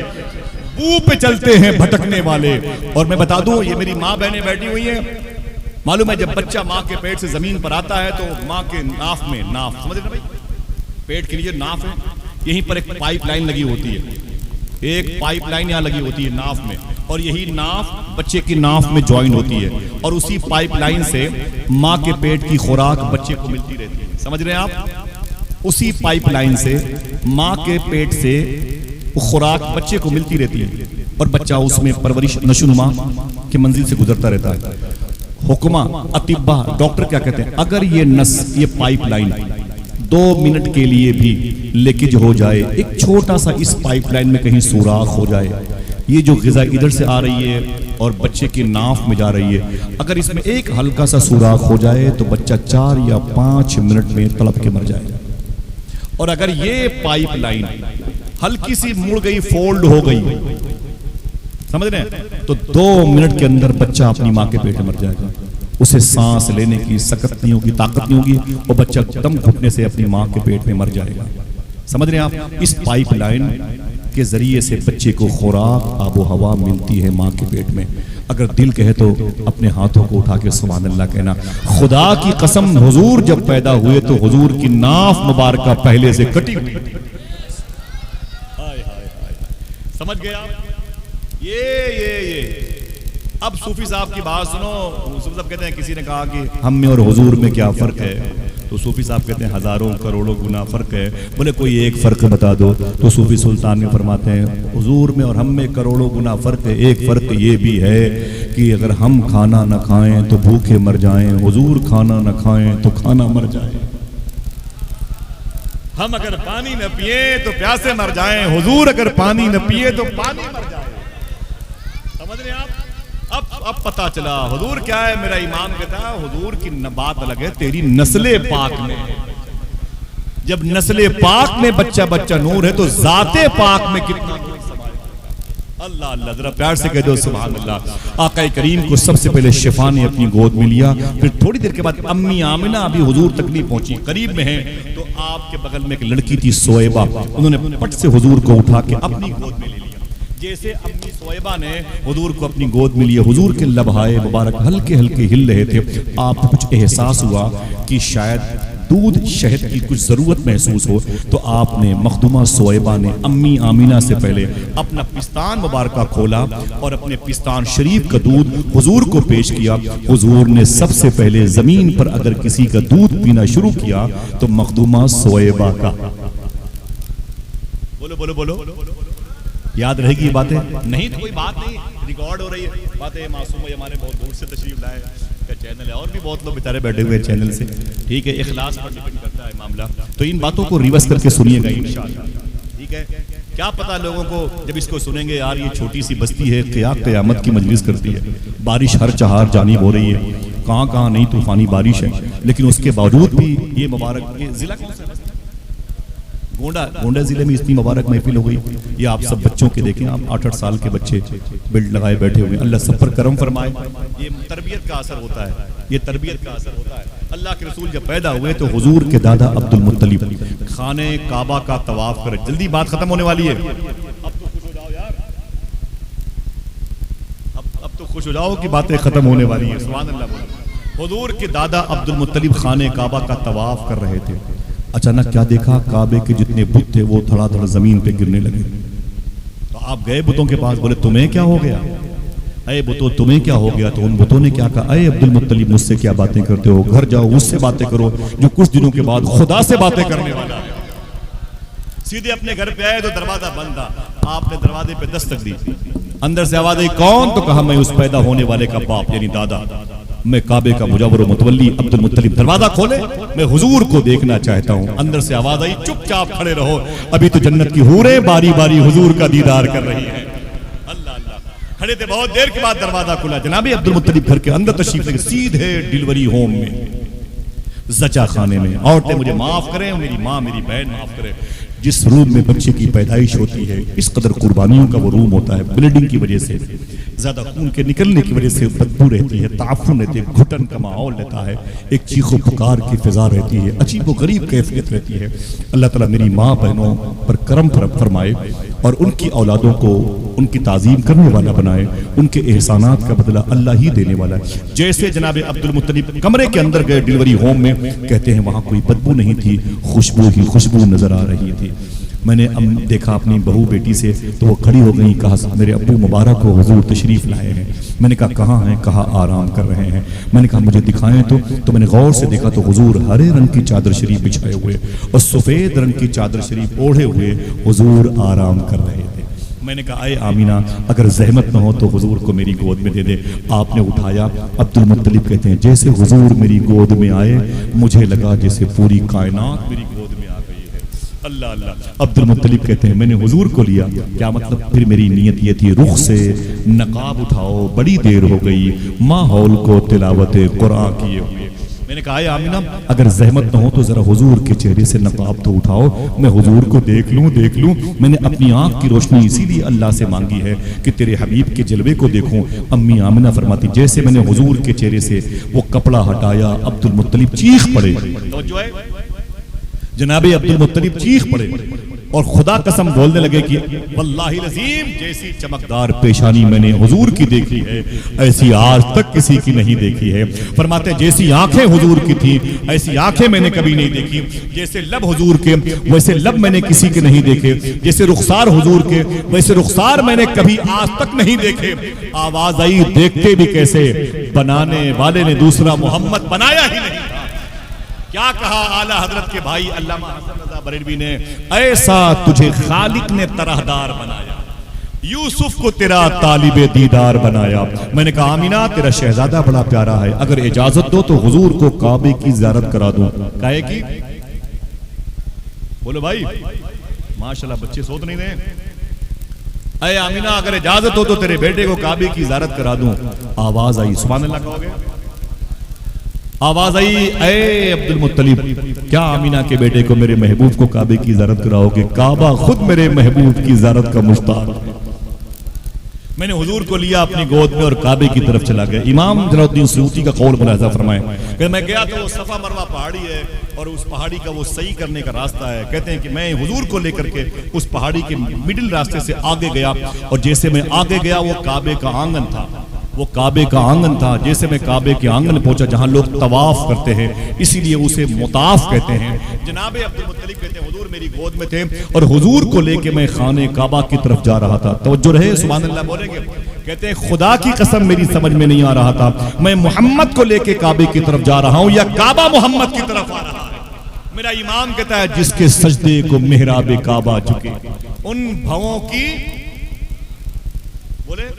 بو پہ چلتے ہیں بھٹکنے والے. اور میں بتا دوں, یہ میری ماں بہنیں بیٹھی ہوئی ہیں, معلوم ہے جب بچہ ماں کے پیٹ سے زمین پر آتا ہے تو ماں کے ناف میں, ناف سمجھ رہے نا بھائی, پیٹ کے لیے ناف ہے, یہیں پر ایک پائپ لائن لگی ہوتی ہے. ایک پائپ لائن یہاں لگی ہوتی ہے ناف میں، اور یہی ناف بچے کی ناف میں جوائن ہوتی ہے، اور اسی پائپ لائن سے ماں کے پیٹ کی خوراک بچے کو ملتی رہتی ہے. سمجھ رہے ہیں آپ؟ اسی پائپ لائن سے ماں کے پیٹ سے خوراک بچے کو ملتی رہتی ہے، اور بچہ اس میں پرورش نشوونما کی منزل سے گزرتا رہتا ہے. حکمہ اطباء ڈاکٹر کیا کہتے ہیں؟ اگر یہ نس، یہ پائپ لائن 2 منٹ کے لیے بھی لیکیج ہو جائے، ایک چھوٹا سا اس پائپ لائن میں کہیں سوراخ ہو جائے، یہ جو غذا ادھر سے آ رہی ہے اور بچے کی ناف میں جا رہی ہے، اگر اس میں ایک ہلکا سا سوراخ ہو جائے تو بچہ 4 یا 5 منٹ میں تڑپ کے مر جائے. اور اگر یہ پائپ لائن ہلکی سی مڑ گئی، فولڈ ہو گئی، سمجھ رہے ہیں، تو 2 منٹ کے اندر بچہ اپنی ماں کے پیٹ میں مر جائے گا. اسے سانس لینے کی سکت نہیں ہوگی، طاقت نہیں ہوگی، اور بچہ دم گھٹنے سے اپنی ماں کے پیٹ میں مر جائے گا. سمجھ رہے ہیں آپ؟ اس پائپ لائن کے ذریعے سے بچے کو خوراک، آب و ہوا ملتی ہے ماں کے پیٹ میں. اگر دل کہے تو اپنے ہاتھوں کو اٹھا کے سبحان اللہ کہنا. خدا کی قسم، حضور جب پیدا ہوئے تو حضور کی ناف مبارکہ پہلے سے کٹی ہوئی. سمجھ گئے آپ؟ یہ اب صوفی صاحب کی بات سنو. صوفی صاحب کہتے ہیں، کسی نے کہا کہ ہم میں اور حضور میں کیا فرق ہے؟ تو صوفی صاحب کہتے ہیں ہزاروں کروڑوں گنا فرق ہے. بولے کوئی ایک فرق بتا دو. تو صوفی سلطان میں فرماتے ہیں حضور میں اور ہم میں کروڑوں گنا فرق ہے. ایک فرق یہ بھی ہے کہ اگر ہم کھانا نہ کھائیں تو بھوکے مر جائیں، حضور کھانا نہ کھائیں تو کھانا مر جائے. ہم اگر پانی نہ پیے تو پیاسے مر جائیں، حضور اگر پانی نہ پیے تو پانی مر جائے. سمجھ رہے ہیں آپ؟ اب پتا چلا حضور کیا ہے. میرا امام کہتا ہے حضور کی بات الگ ہے، تیری نسل پاک میں، جب نسل پاک میں بچہ نور ہے تو ذات پاک میں کتنا نور سمائے. اللہ اللہ، ذرا پیار سے کہہ دو سبحان اللہ. آقا کریم کو سب سے پہلے شفا نے اپنی گود میں لیا، پھر تھوڑی دیر کے بعد امی آمنہ ابھی حضور تک نہیں پہنچی، قریب میں ہیں، تو آپ کے بغل میں ایک لڑکی تھی سویبہ، انہوں نے پٹ سے حضور کو اٹھا کے اپنی گود میں لے لیا. جیسے اپنی سویبہ نے حضور کو اپنی گود میں لیا، حضور کے لبہائے مبارک ہلکے ہلکے ہل رہے تھے. آپ کو کچھ احساس ہوا کہ شاید دودھ شہد کی کچھ ضرورت محسوس ہو، تو آپ نے مخدومہ سویبہ نے امی آمینہ سے پہلے اپنا پستان مبارکہ کھولا اور اپنے پستان شریف کا دودھ حضور کو پیش کیا. حضور نے سب سے پہلے زمین پر اگر کسی کا دودھ پینا شروع کیا تو مخدومہ سویبہ کا. بولو بولو بولو، یاد رہے گی یہ باتیں؟ نہیں تو کوئی بات نہیں، ریکارڈ ہو رہی ہے. باتیں معصوم بھائی ہمارے بہت دور سے تشریف لائے کا چینل ہے، اور بھی بہت لوگ بیچارے بیٹھے ہوئے چینل سے. ٹھیک ہے، اخلاص پر ڈیپینڈ کرتا ہے معاملہ. تو ان باتوں کو ریورس کر کے سنیے گا انشاءاللہ. ٹھیک ہے، کیا پتا لوگوں کو جب اس کو سنیں گے یار یہ چھوٹی سی بستی ہے قیامت کی مجلس کرتی ہے، بارش ہر چہار جانب ہو رہی ہے، کہاں کہاں نہیں طوفانی بارش ہے، لیکن اس کے باوجود بھی یہ مبارک، یہ ضلع کون سا ہے؟ گونڈا ضلع میں اتنی مبارک محفل ہو گئی. یہ آپ سب بچوں کے دیکھیں، آپ 8-8 سال کے بچے بیلٹ لگائے بیٹھے ہوئے. اللہ سب پر کرم فرمائے. یہ تربیت کا اثر ہوتا ہے، یہ تربیت کا اثر ہوتا ہے. اللہ کے رسول جب پیدا ہوئے تو حضور کے دادا عبد المطلب خانہ کعبہ کا طواف کرے. جلدی بات ختم ہونے والی ہے، اب تو خوش ہو جاؤ یار، اب تو خوش ہو جاؤ کہ باتیں ختم ہونے والی ہیں. سبحان اللہ. حضور کے دادا عبد المطلب خانہ کعبہ کا طواف کر رہے تھے. اچانک کیا دیکھا؟ کعبے کے جتنے بت تھے وہ دھڑا دھڑ زمین پہ گرنے لگے. تو آپ گئے بتوں کے پاس، بولے تمہیں کیا ہو گیا؟ اے بتوں تمہیں کیا ہو گیا؟ تو ان بتوں نے کیا کہا؟ اے عبد المطلب مجھ سے کیا باتیں کرتے ہو؟ گھر جاؤ اس سے باتیں کرو جو کچھ دنوں کے بعد خدا سے باتیں کرنے والا ہے. سیدھے اپنے گھر پہ آئے تو دروازہ بند تھا. آپ نے دروازے پہ دستک دی، اندر سے آواز آئی کون؟ تو کہا میں اس پیدا ہونے والے کا باپ یعنی دادا، میں کعبے کا مجاور و متولی عبد المطلب. دروازہ کھولے، میں حضور کو دیکھنا چاہتا ہوں. اندر سے آواز آئی چپ چاپ کھڑے رہو، ابھی تو جنت کی حوریں باری باری حضور کا دیدار کر رہی ہیں. اللہ اللہ. کھڑے تھے، بہت دیر کے بعد دروازہ کھلا. جناب عبد المطلب گھر کے اندر تشریف لے سیدھے ڈیلیوری ہوم میں، زچا خانے میں. عورتیں مجھے معاف کریں، میری ماں میری بہن معاف کرے. جس روم میں بچے کی پیدائش ہوتی ہے اس قدر قربانیوں کا وہ روم ہوتا ہے. بلیڈنگ کی وجہ سے، زیادہ خون کے نکلنے کی وجہ سے بدبو رہتی ہے، تعفن رہتے، گھٹن کا ماحول رہتا ہے، ایک چیخ و پکار کی فضا رہتی ہے، عجیب و غریب کیفیت رہتی ہے. اللہ تعالیٰ میری ماں بہنوں پر کرم فرمائے اور ان کی اولادوں کو ان کی تعظیم کرنے والا بنائے. ان کے احسانات کا بدلہ اللہ ہی دینے والا ہے. جیسے جناب عبد المطلب کمرے کے اندر گئے ڈیلیوری ہوم میں، کہتے ہیں وہاں کوئی بدبو نہیں تھی، خوشبو ہی خوشبو نظر آ رہی تھی. میں نے دیکھا اپنی بہو بیٹی سے تو وہ کھڑی ہو گئی، کہا میرے ابو مبارک کو حضور تشریف لائے ہیں۔ میں نے کہا کہاں ہیں؟ کہا آرام کر رہے ہیں۔ میں نے کہا مجھے دکھائیں تو میں نے غور سے دیکھا تو حضور ہرے رنگ کی چادر شریف بچھائے ہوئے اور سفید رنگ کی چادر شریف اوڑھے ہوئے حضور آرام کر رہے تھے۔ میں نے کہا اے آمینہ اگر زحمت نہ ہو تو حضور کو میری گود میں دے دے۔ آپ نے اٹھایا۔ عبد المطلب کہتے ہیں جیسے حضور میری گود میں آئے مجھے لگا جیسے پوری کائنات میری گود میں آ گئی ہے۔ اللہ اللہ۔ عبد المطلب کہتے ہیں میں نے حضور کو لیا، کیا مطلب پھر میری نیت یہ تھی رخ سے نقاب اٹھاؤ، بڑی دیر ہو گئی ماحول کو تلاوت قرآن کیے ہوئے۔ میں نے کہا اے آمینہ اگر زحمت نہ ہو تو ذرا حضور کے چہرے سے نقاب تو اٹھاؤ، میں حضور کو دیکھ لوں۔ میں نے اپنی آنکھ کی روشنی اسی لیے اللہ سے مانگی ہے کہ تیرے حبیب کے جلوے کو دیکھوں۔ امی آمینہ فرماتی جیسے میں نے حضور کے چہرے سے وہ کپڑا ہٹایا عبد المطلب چیخ پڑے۔ توجہ ہے جناب عبد المطلب چیخ پڑے اور خدا قسم بولنے لگے کہ واللہ العظیم جیسی چمکدار پیشانی میں نے حضور کی دیکھی ہے ایسی آج تک کسی کی نہیں دیکھی ہے۔ فرماتے جیسی آنکھیں حضور کی تھی ایسی آنکھیں میں نے کبھی نہیں دیکھی، جیسے لب حضور کے ویسے لب میں نے کسی کے نہیں دیکھے، جیسے رخسار حضور کے ویسے رخسار میں نے کبھی آج تک نہیں دیکھے۔ آواز آئی دیکھتے بھی کیسے، بنانے والے نے دوسرا محمد بنایا ہی نہیں تھا۔ کیا کہا اعلیٰ حضرت کے بھائی علامہ حسن رضا بریلوی نے، ایسا تجھے خالق نے طرحدار بنایا، یوسف کو تیرا طالب دیدار بنایا۔ میں نے کہا آمینہ تیرا شہزادہ بڑا پیارا ہے، اگر اجازت دو تو حضور کو کعبے کی زیارت کرا دوں۔ کہے کی بولو بھائی ماشاءاللہ بچے سوت نہیں رہے۔ اے آمینہ اگر اجازت ہو تو تیرے بیٹے کو کعبے کی زیارت کرا دوں۔ آواز آئی سبحان اللہ کہو گے؟ آواز آئی اے عبد المطلب کیا آمینہ کے بیٹے کو میرے محبوب کو کعبے کی زیارت کراؤ گے؟ کعبہ خود میرے محبوب کی زیارت کا مشتاق ہے۔ میں نے حضور کو لیا اپنی گود میں اور کعبے کی طرف چلا گیا۔ امام جلال الدین سیوطی کا قول ملاحظہ فرمائیں کہ میں گیا تو وہ صفا مروہ پہاڑی ہے اور اس پہاڑی کا وہ صحیح کرنے کا راستہ ہے۔ کہتے ہیں کہ میں حضور کو لے کر کے اس پہاڑی کے مڈل راستے سے آگے گیا اور جیسے میں آگے گیا وہ کعبے کا آنگن تھا، وہ کعبے کا آنگن تھا۔ جیسے میں کعبے کے آنگن پہنچا جہاں لوگ طواف کرتے ہیں اسی لیے اسے مطاف کہتے ہیں۔ جناب عبد المطلب کہتے ہیں حضور میری گود میں تھے اور حضور کو لے کے میں خانہ کعبہ کی طرف جا رہا تھا۔ توجہ رہے سبحان اللہ بولیں گے؟ کہتے ہیں خدا کی قسم میری سمجھ میں نہیں آ رہا تھا میں محمد کو لے کے کعبے کی طرف جا رہا ہوں یا کعبہ محمد کی طرف آ رہا ہے۔ میرا امام کہتا ہے جس کے سجدے کو محراب کعبہ جھکے ان بھووں کی بولے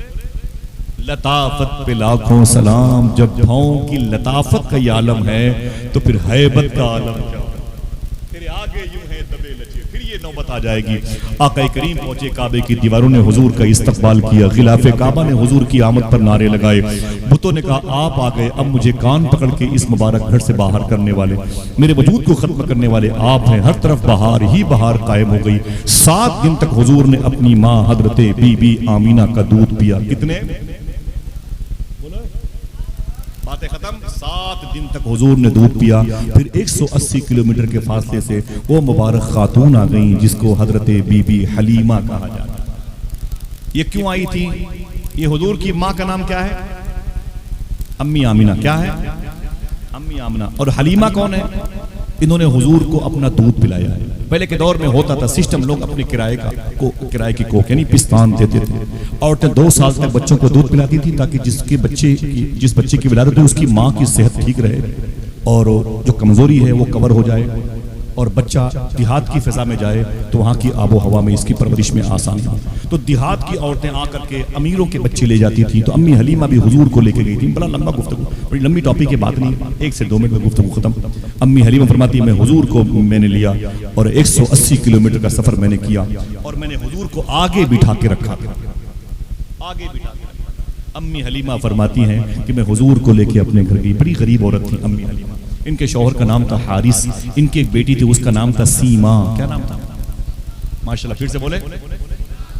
لطافت پہ لاکھوں سلام۔ جب بھاؤں کی لطافت کا یہ عالم ہے تو پھر حیبت کا عالم کیا ہوگا؟ تیرے آگے یوں ہے دبے لچے، پھر یہ نوبت آ جائے گی۔ آقا کریم پہنچے، کعبے کی دیواروں نے حضور کا استقبال کیا، غلاف کعبہ نے حضور کی آمد پر نعرے لگائے، بتوں نے کہا آپ آ گئے، اب مجھے کان پکڑ کے اس مبارک گھر سے باہر کرنے والے، میرے وجود کو ختم کرنے والے آپ ہیں۔ ہر طرف بہار ہی بہار قائم ہو گئی۔ 7 دن تک حضور نے اپنی ماں حضرت بی بی آمینہ کا دودھ پیا۔ کتنے؟ باتیں ختم۔ 7 دن تک حضور نے دودھ پیا۔ پھر 180 کلومیٹر کے فاصلے سے وہ مبارک خاتون آ گئیں جس کو حضرت بی بی حلیمہ کہا جاتا ہے۔ یہ کیوں آئی تھی؟ یہ حضور کی ماں کا نام کیا ہے؟ امی آمینہ۔ کیا ہے؟ امی آمینہ۔ اور حلیمہ کون ہے؟ انہوں نے حضور کو اپنا دودھ پلایا ہے۔ پہلے کے دور میں ہوتا تھا سسٹم، لوگ اپنے کرائے کی کوک یعنی پستان دیتے تھے، عورتیں 2 سال تک بچوں کو دودھ پلاتی تھی تاکہ جس بچے کی ولادت ہو اس کی ماں کی صحت ٹھیک رہے اور جو کمزوری ہے وہ کور ہو جائے اور بچہ دیہات کی فضا میں جائے تو وہاں کی آب و ہوا میں اس کی پرورش میں آسانی ہو۔ تو دیہات کی عورتیں آ کر کے امیروں کے بچے لے جاتی تھی، تو امی حلیمہ بھی حضور کو لے کے گئی تھی۔ بڑا لمبا گفتگو، بڑی لمبی ٹاپک کی بات نہیں، 1 سے 2 منٹ میں گفتگو ختم۔ امی حلیمہ فرماتی میں حضور کو میں نے لیا اور 180 کلومیٹر کا سفر میں نے کیا اور میں نے حضور کو آگے بٹھا کے رکھا تھا، آگے بٹھا کے رکھا۔ امی حلیمہ فرماتی ہیں کہ میں حضور کو لے کے اپنے گھر گئی۔ بڑی غریب عورت تھی امی حلیمہ، ان کے شوہر کا نام تھا حارث، ان کی ایک بیٹی تھی اس کا نام تھا سیما۔ کیا نام تھا؟ ماشاءاللہ پھر سے بولے،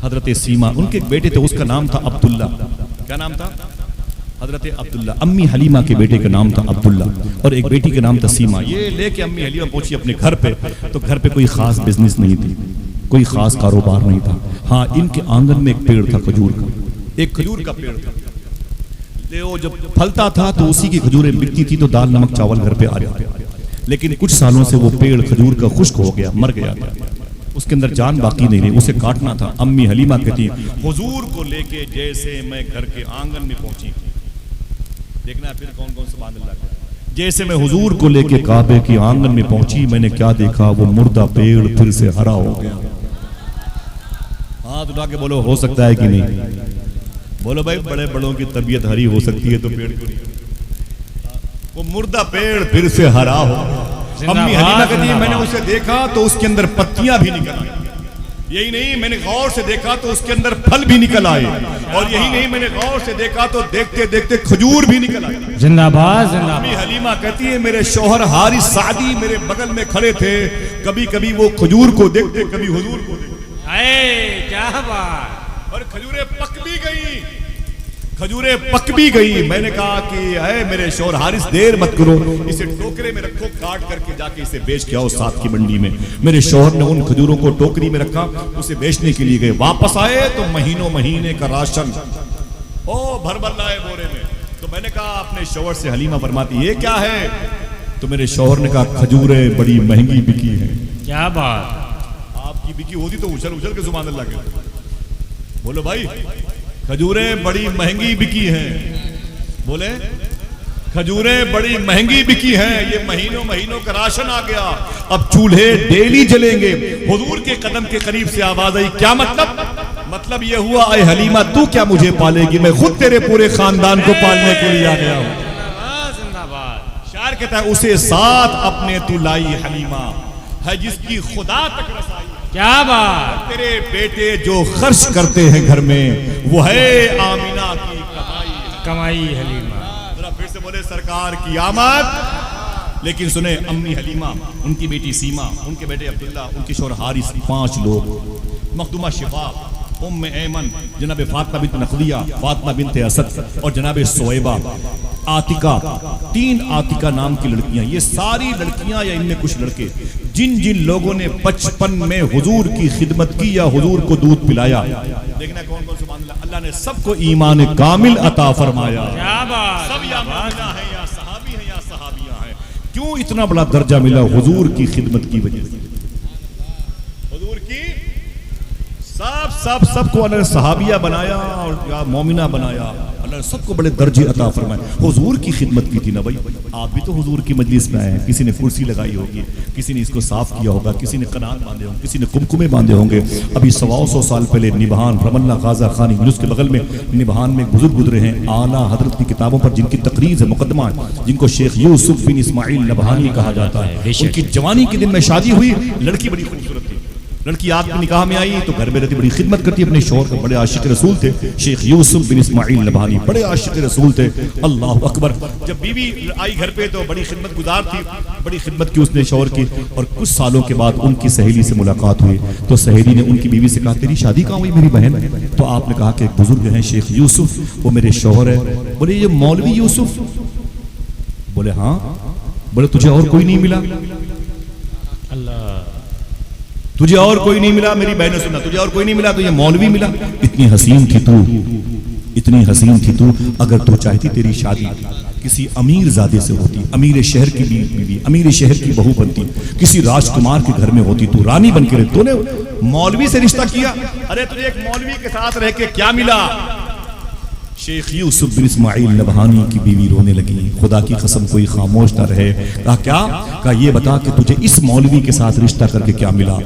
حضرت سیما۔ ان کے ایک بیٹے تھے اس کا نام تھا عبداللہ۔ کیا نام تھا؟ حضرت عبداللہ۔ امی حلیمہ کے بیٹے کا نام تھا عبداللہ اور ایک بیٹی کا نام تھا سیما۔ یہ لے کے امی حلیمہ پہنچی اپنے گھر پہ، تو گھر پہ کوئی خاص بزنس نہیں تھی، کوئی خاص کاروبار نہیں تھا۔ ہاں ان کے آنگن میں ایک پیڑ تھا کھجور کا، ایک کھجور کا پیڑ تھا۔ وہ جب پھلتا تھا تو اسی کی کھجوریں بکتی تھی تو دال نمک چاول گھر پہ آ جاتے، لیکن کچھ سالوں سے وہ پیڑ کھجور کا خشک ہو گیا، مر گیا تھا۔ اس کے اندر جان باقی نہیں رہی، اسے کاٹنا تھا۔ امی حلیمہ کہتی ہیں حضور کو لے کے جیسے میں گھر کے آنگن میں پہنچی، دیکھنا پھر کون کون سبحان اللہ کا، جیسے میں حضور کو لے کے کعبے کے آنگن میں پہنچی، میں نے کیا دیکھا، وہ مردہ پیڑ پھر سے ہرا ہو گیا۔ ہاتھ اٹھا کے بولو ہو سکتا ہے کہ نہیں؟ بولو بھائی بڑے بڑوں کی طبیعت ہری ہو سکتی ہے تو پیڑ کیوں نہیں؟ وہ مردہ پیڑ پھر سے ہرا ہو۔ امی حلیمہ کہتی ہے میں نے اسے دیکھا تو اس کے اندر پتیاں بھی نکل آئی، یہی نہیں میں نے غور سے دیکھا تو اس کے اندر پھل بھی نکل آئے، اور یہی نہیں میں نے غور سے دیکھا تو دیکھتے دیکھتے کھجور بھی نکل آئے۔ زندہ باد زندہ امی حلیمہ کہتی ہے میرے شوہر حارث سعدی میرے بغل میں کھڑے تھے، کبھی کبھی وہ کھجور کو دیکھتے کبھی حضور کو دیکھتے، اے کیا بات، اور کھجوریں پک بھی گئی، کھجوریں پک بھی گئی۔ میں نے کہا کہ اے میرے شوہر حارث دیر مت کرو، اسے ٹوکرے میں رکھو، کاٹ کر کے جا کے اسے بیچ کے آؤ ساتھ کی منڈی میں۔ میرے شوہر نے ان کھجوروں کو ٹوکری میں رکھا، اسے بیچنے کے لیے گئے، واپس آئے تو مہینوں مہینے کا راشن بھر بھر لائے بورے میں۔ تو میں نے کہا اپنے شوہر سے، حلیمہ فرماتی یہ کیا ہے؟ تو میرے شوہر نے کہا کھجوریں بڑی مہنگی بکی ہیں۔ کیا بات، آپ کی بکی ہوتی تو اچھل اچھل کے سبحان اللہ کے بولو بھائی، کھجوریں بڑی مہنگی بکی ہیں، بولے کھجوریں بڑی مہنگی بکی ہیں، یہ مہینوں مہینوں کا راشن آ گیا، اب چولہے ڈیلی جلیں گے۔ حضور کے قدم کے قریب سے آواز آئی، کیا مطلب؟ مطلب یہ ہوا اے حلیمہ تو کیا مجھے پالے گی، میں خود تیرے پورے خاندان کو پالنے کے لیے آ گیا ہوں۔ شاعر کہتا ہے اسے ساتھ اپنے تو لائی حلیمہ، ہے جس کی خدا تک رسائی۔ کیا بات، تیرے بیٹے جو خرچ کرتے ہیں گھر میں، وہ ہے آمینہ کی کمائی حلیمہ۔ ذرا پھر سے بولے سرکار کی آمد۔ لیکن سنیں امی حلیمہ، ان کی بیٹی سیما، ان کے بیٹے عبداللہ، ان کے شوہر حارث، 5 لوگ، مخدومہ شفا، ام ایمن، جناب فاطمہ بنت نخلیہ، فاطمہ بنت اسد، اور جناب سویبہ، عاتقہ، 3 عاتقہ نام کی لڑکیاں۔ یہ ساری لڑکیاں یا ان میں کچھ لڑکے جن جن لوگوں نے بچپن میں حضور کی خدمت کی یا حضور کو دودھ پلایا، دیکھنا کون کون سبحان اللہ، اللہ نے سب کو ایمان کامل عطا فرمایا۔ کیا بات، سب یا مومنہ ہیں یا صحابی ہیں یا صحابیاں ہیں۔ کیوں اتنا بڑا درجہ ملا؟ حضور کی خدمت کی وجہ سے، حضور کی سب کو اللہ نے صحابیہ بنایا اور یا مومنہ بنایا، اللہ نے سب کو بڑے درجے عطا فرمائے۔ حضور کی خدمت کی تھی نا بھائی، آپ بھی تو حضور کی مجلس میں آئے ہیں، کسی نے کرسی لگائی ہوگی، کسی نے اس کو صاف کیا ہوگا، کسی نے قنات باندھے ہوں گے، کسی نے قمقمے باندھے ہوں گے۔ ابھی 100 سال پہلے نبہان رحم اللہ غازہ خان یونس کے بغل میں نبہان میں بزرگ گزرے ہیں، اعلیٰ حضرت کی کتابوں پر جن کی تقریر ہے، مقدمہ ہے، جن کو شیخ یوسف بن اسماعیل نبہانی کہا جاتا ہے۔ ان کی جوانی کے دن میں شادی ہوئی، لڑکی بڑی خوبصورت تھی، لڑکی آپ کے نکاح میں آئی تو گھر میں رہتی، بڑی خدمت کرتی اپنے شوہر کو، بڑے عاشق رسول تھے شیخ یوسف بن اسماعیل نبہانی، بڑے عاشق رسول تھے۔ اللہ اکبر، جب بیوی آئی گھر پہ تو بڑی خدمت گزار تھی، بڑی خدمت کی اس نے شوہر کی، اور کچھ سالوں کے بعد ان کی سہیلی سے ملاقات ہوئی تو سہیلی نے ان کی بیوی سے کہا تیری شادی کہاں ہوئی میری بہن؟ تو آپ نے کہا کہ ایک بزرگ ہیں شیخ یوسف، وہ میرے شوہر ہے۔ بولے یہ مولوی یوسف؟ بولے ہاں۔ بولے تجھے اور کوئی نہیں ملا؟ اللہ، تجھے اور کوئی نہیں ملا؟ میری بہنوں سننا، تجھے اور کوئی نہیں ملا تو یہ مولوی ملا؟ اتنی حسین تھی تو، اتنی حسین تھی تو، اگر تو چاہتی تیری شادی کسی امیر زادے سے ہوتی، امیر شہر کی بیوی، امیر شہر کی بہو بنتی، کسی راجکمار کے گھر میں ہوتی، تو رانی بن کے رہتی، تو نے مولوی سے رشتہ کیا؟ ارے تجھے ایک مولوی کے ساتھ رہ کے کیا ملا؟ شیخ یوسف بن اسماعیل نبہانی کی بیوی رونے لگی، خدا کی قسم کوئی خاموش نہ رہے۔ کہا کیا؟ کہا یہ بتا کہ تجھے اس مولوی کے ساتھ رشتہ کر کے کیا ملا؟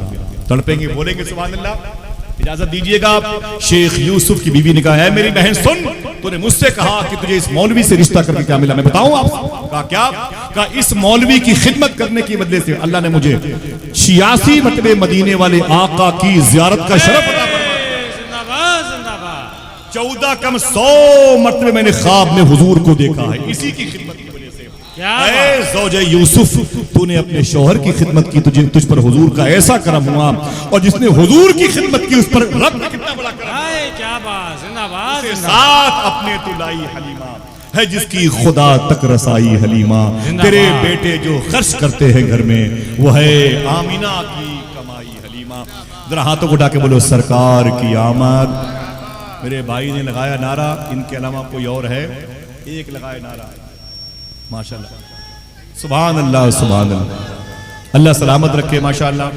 تڑپیں گے، بولیں گے سبحان اللہ، اجازت دیجئے گا۔ شیخ یوسف کی بیوی نے کہا ہے میری بہن سن، تو نے مجھ سے کہا کہ تجھے اس مولوی سے رشتہ کر کے کیا ملا، میں بتاؤں آپ؟ کہا کیا؟ کہا اس مولوی کی خدمت کرنے کی بدلے سے اللہ نے مجھے 86 مرتبے مدینے والے آقا کی زیارت کا شرف عطا فرمایا۔ 14 کم 100 مرتبہ میں نے خواب میں حضور کو دیکھا ہے، اسی کی خدمت کی وجہ سے۔ اے زوجہ یوسف، تو نے اپنے شوہر کی خدمت کی، تجھ پر حضور کا ایسا کرم ہوا، اور جس نے حضور کی خدمت کی اس پر رب نے کتنا بڑا کرم ہوا۔ کیا بات، زندہ باد، ساتھ اپنے تو لائی حلیمہ، ہے جس کی خدا تک رسائی حلیمہ، تیرے بیٹے جو خرچ کرتے ہیں گھر میں، وہ ہے آمینہ کی کمائی حلیمہ۔ ذرا ہاتھوں کو اٹھا کے بولو سرکار کی آمد۔ میرے بھائی نے لگایا نعرہ، ان کے علاوہ کوئی اور ہے؟ ایک لگایا نعرہ، ماشاءاللہ، سبحان اللہ سبحان اللہ، اللہ سلامت رکھے، ماشاءاللہ۔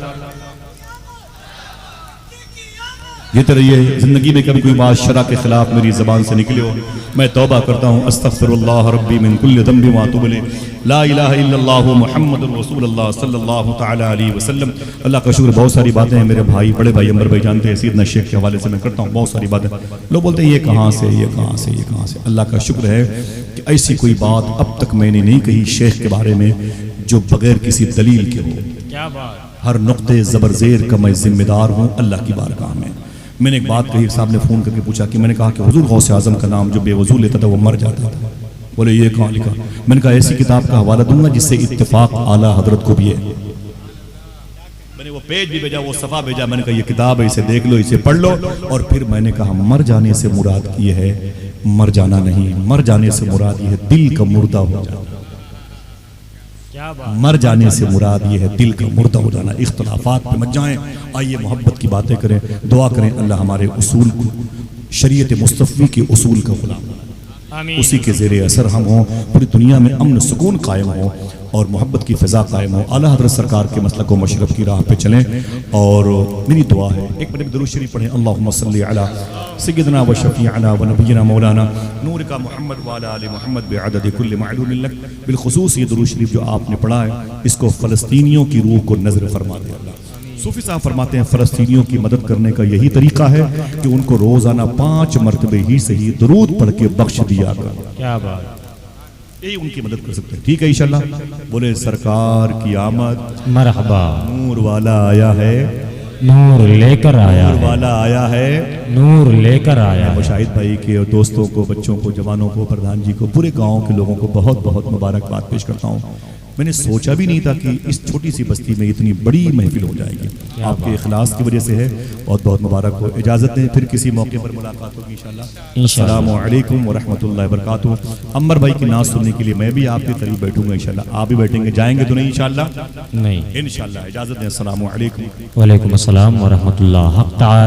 یہ رہیے زندگی میں کبھی کوئی بات شرع کے خلاف میری زبان سے نکلے ہو میں توبہ کرتا ہوں استغفر اللہ ربی من کل ذنب واتوب الیہ لا الہ الا اللہ محمد رسول اللہ صلی اللہ تعالی علیہ وسلم۔ اللہ کا شکر بہت ساری باتیں ہیں میرے بھائی بڑے بھائی عمر بھائی جانتے ہیں سیدنا شیخ کے حوالے سے میں کرتا ہوں بہت ساری باتیں، لوگ بولتے ہیں یہ کہاں سے یہ کہاں سے یہ کہاں سے۔ اللہ کا شکر ہے کہ ایسی کوئی بات اب تک میں نے نہیں کہی شیخ کے بارے میں جو بغیر کسی دلیل کے ہو۔ کیا بات، ہر نقطے زبر زیر کا میں ذمہ دار ہوں اللہ کی بارگاہ میں۔ میں نے ایک بات کہی، ایک صاحب نے فون کر کے پوچھا کہ میں نے کہا کہ حضور غوث اعظم کا نام جو بے وضو لیتا تھا وہ مر جاتا تھا، بولے یہ کہاں لکھا؟ میں نے کہا ایسی کتاب کا حوالہ دوں گا جس سے اتفاق اعلیٰ حضرت کو بھی ہے۔ میں نے وہ پیج بھی بھیجا، وہ صفحہ بھیجا، میں نے کہا یہ کتاب ہے، اسے دیکھ لو، اسے پڑھ لو۔ اور پھر میں نے کہا مر جانے سے مراد یہ ہے مر جانا نہیں، مر جانے سے مراد یہ ہے دل کا مردہ ہو جانا۔ مر جانے سے مراد یہ ہے دل کا مردہ ہو جانا۔ اختلافات پہ مت جائیں، آئیے محبت کی باتیں کریں، دعا کریں اللہ ہمارے اصول کو، شریعت مصطفی کے اصول کا غلام، اسی کے زیر اثر ہم ہوں، پوری دنیا میں امن سکون قائم ہو اور محبت کی فضا قائم ہو، اعلیٰ حضرت سرکار کے مسلک و مشرف کی راہ پہ چلیں۔ اور میری دعا ہے ایک منٹ درود شریف پڑھیں، اللہم صلی علی سیدنا و شفیعنا و نبینا مولانا نور کا محمد وعلی آل محمد بعدد کل معلوم لک۔ بالخصوص یہ درود شریف جو آپ نے پڑھا ہے اس کو فلسطینیوں کی روح کو نظر فرما دے اللہ۔ صوفی صاحب فرماتے ہیں فلسطینیوں کی مدد کرنے کا یہی طریقہ ہے کہ ان کو روزانہ 5 مرتبہ ہی صحیح درود پڑھ کے بخش دیا کر۔ کیا بات، یہی ان کی مدد کر سکتے ہیں، ٹھیک ہے انشاءاللہ۔ بولے سرکار کی آمد، مرحبا، نور والا آیا ہے، نور لے کر آیا نور ہے، والا آیا ہے۔ نور لے کر آیا ہے۔ مشاہد بھائی کے دوستوں کو، بچوں کو، جوانوں کو، پردھان جی کو، پورے گاؤں کے لوگوں کو بہت بہت مبارکباد پیش کرتا ہوں۔ میں نے سوچا بھی نہیں تھا کہ اس چھوٹی سی بستی میں اتنی بڑی محفل ہو جائے گی، آپ کے اخلاص کی وجہ سے ہے، بہت بہت مبارک ہو۔ اجازت دیں پھر کسی موقع پر ملاقات ہوگی انشاءاللہ۔ السلام علیکم ورحمۃ اللہ وبرکاتہ۔ عمر بھائی کی نعت سننے کے لیے میں بھی آپ کے قریب بیٹھوں گا انشاءاللہ، آپ بھی بیٹھیں گے، جائیں گے تو نہیں انشاءاللہ؟ نہیں، انشاءاللہ۔ اجازت دیں، السلام علیکم۔ وعلیکم السلام ورحمۃ اللہ۔ حق تعالی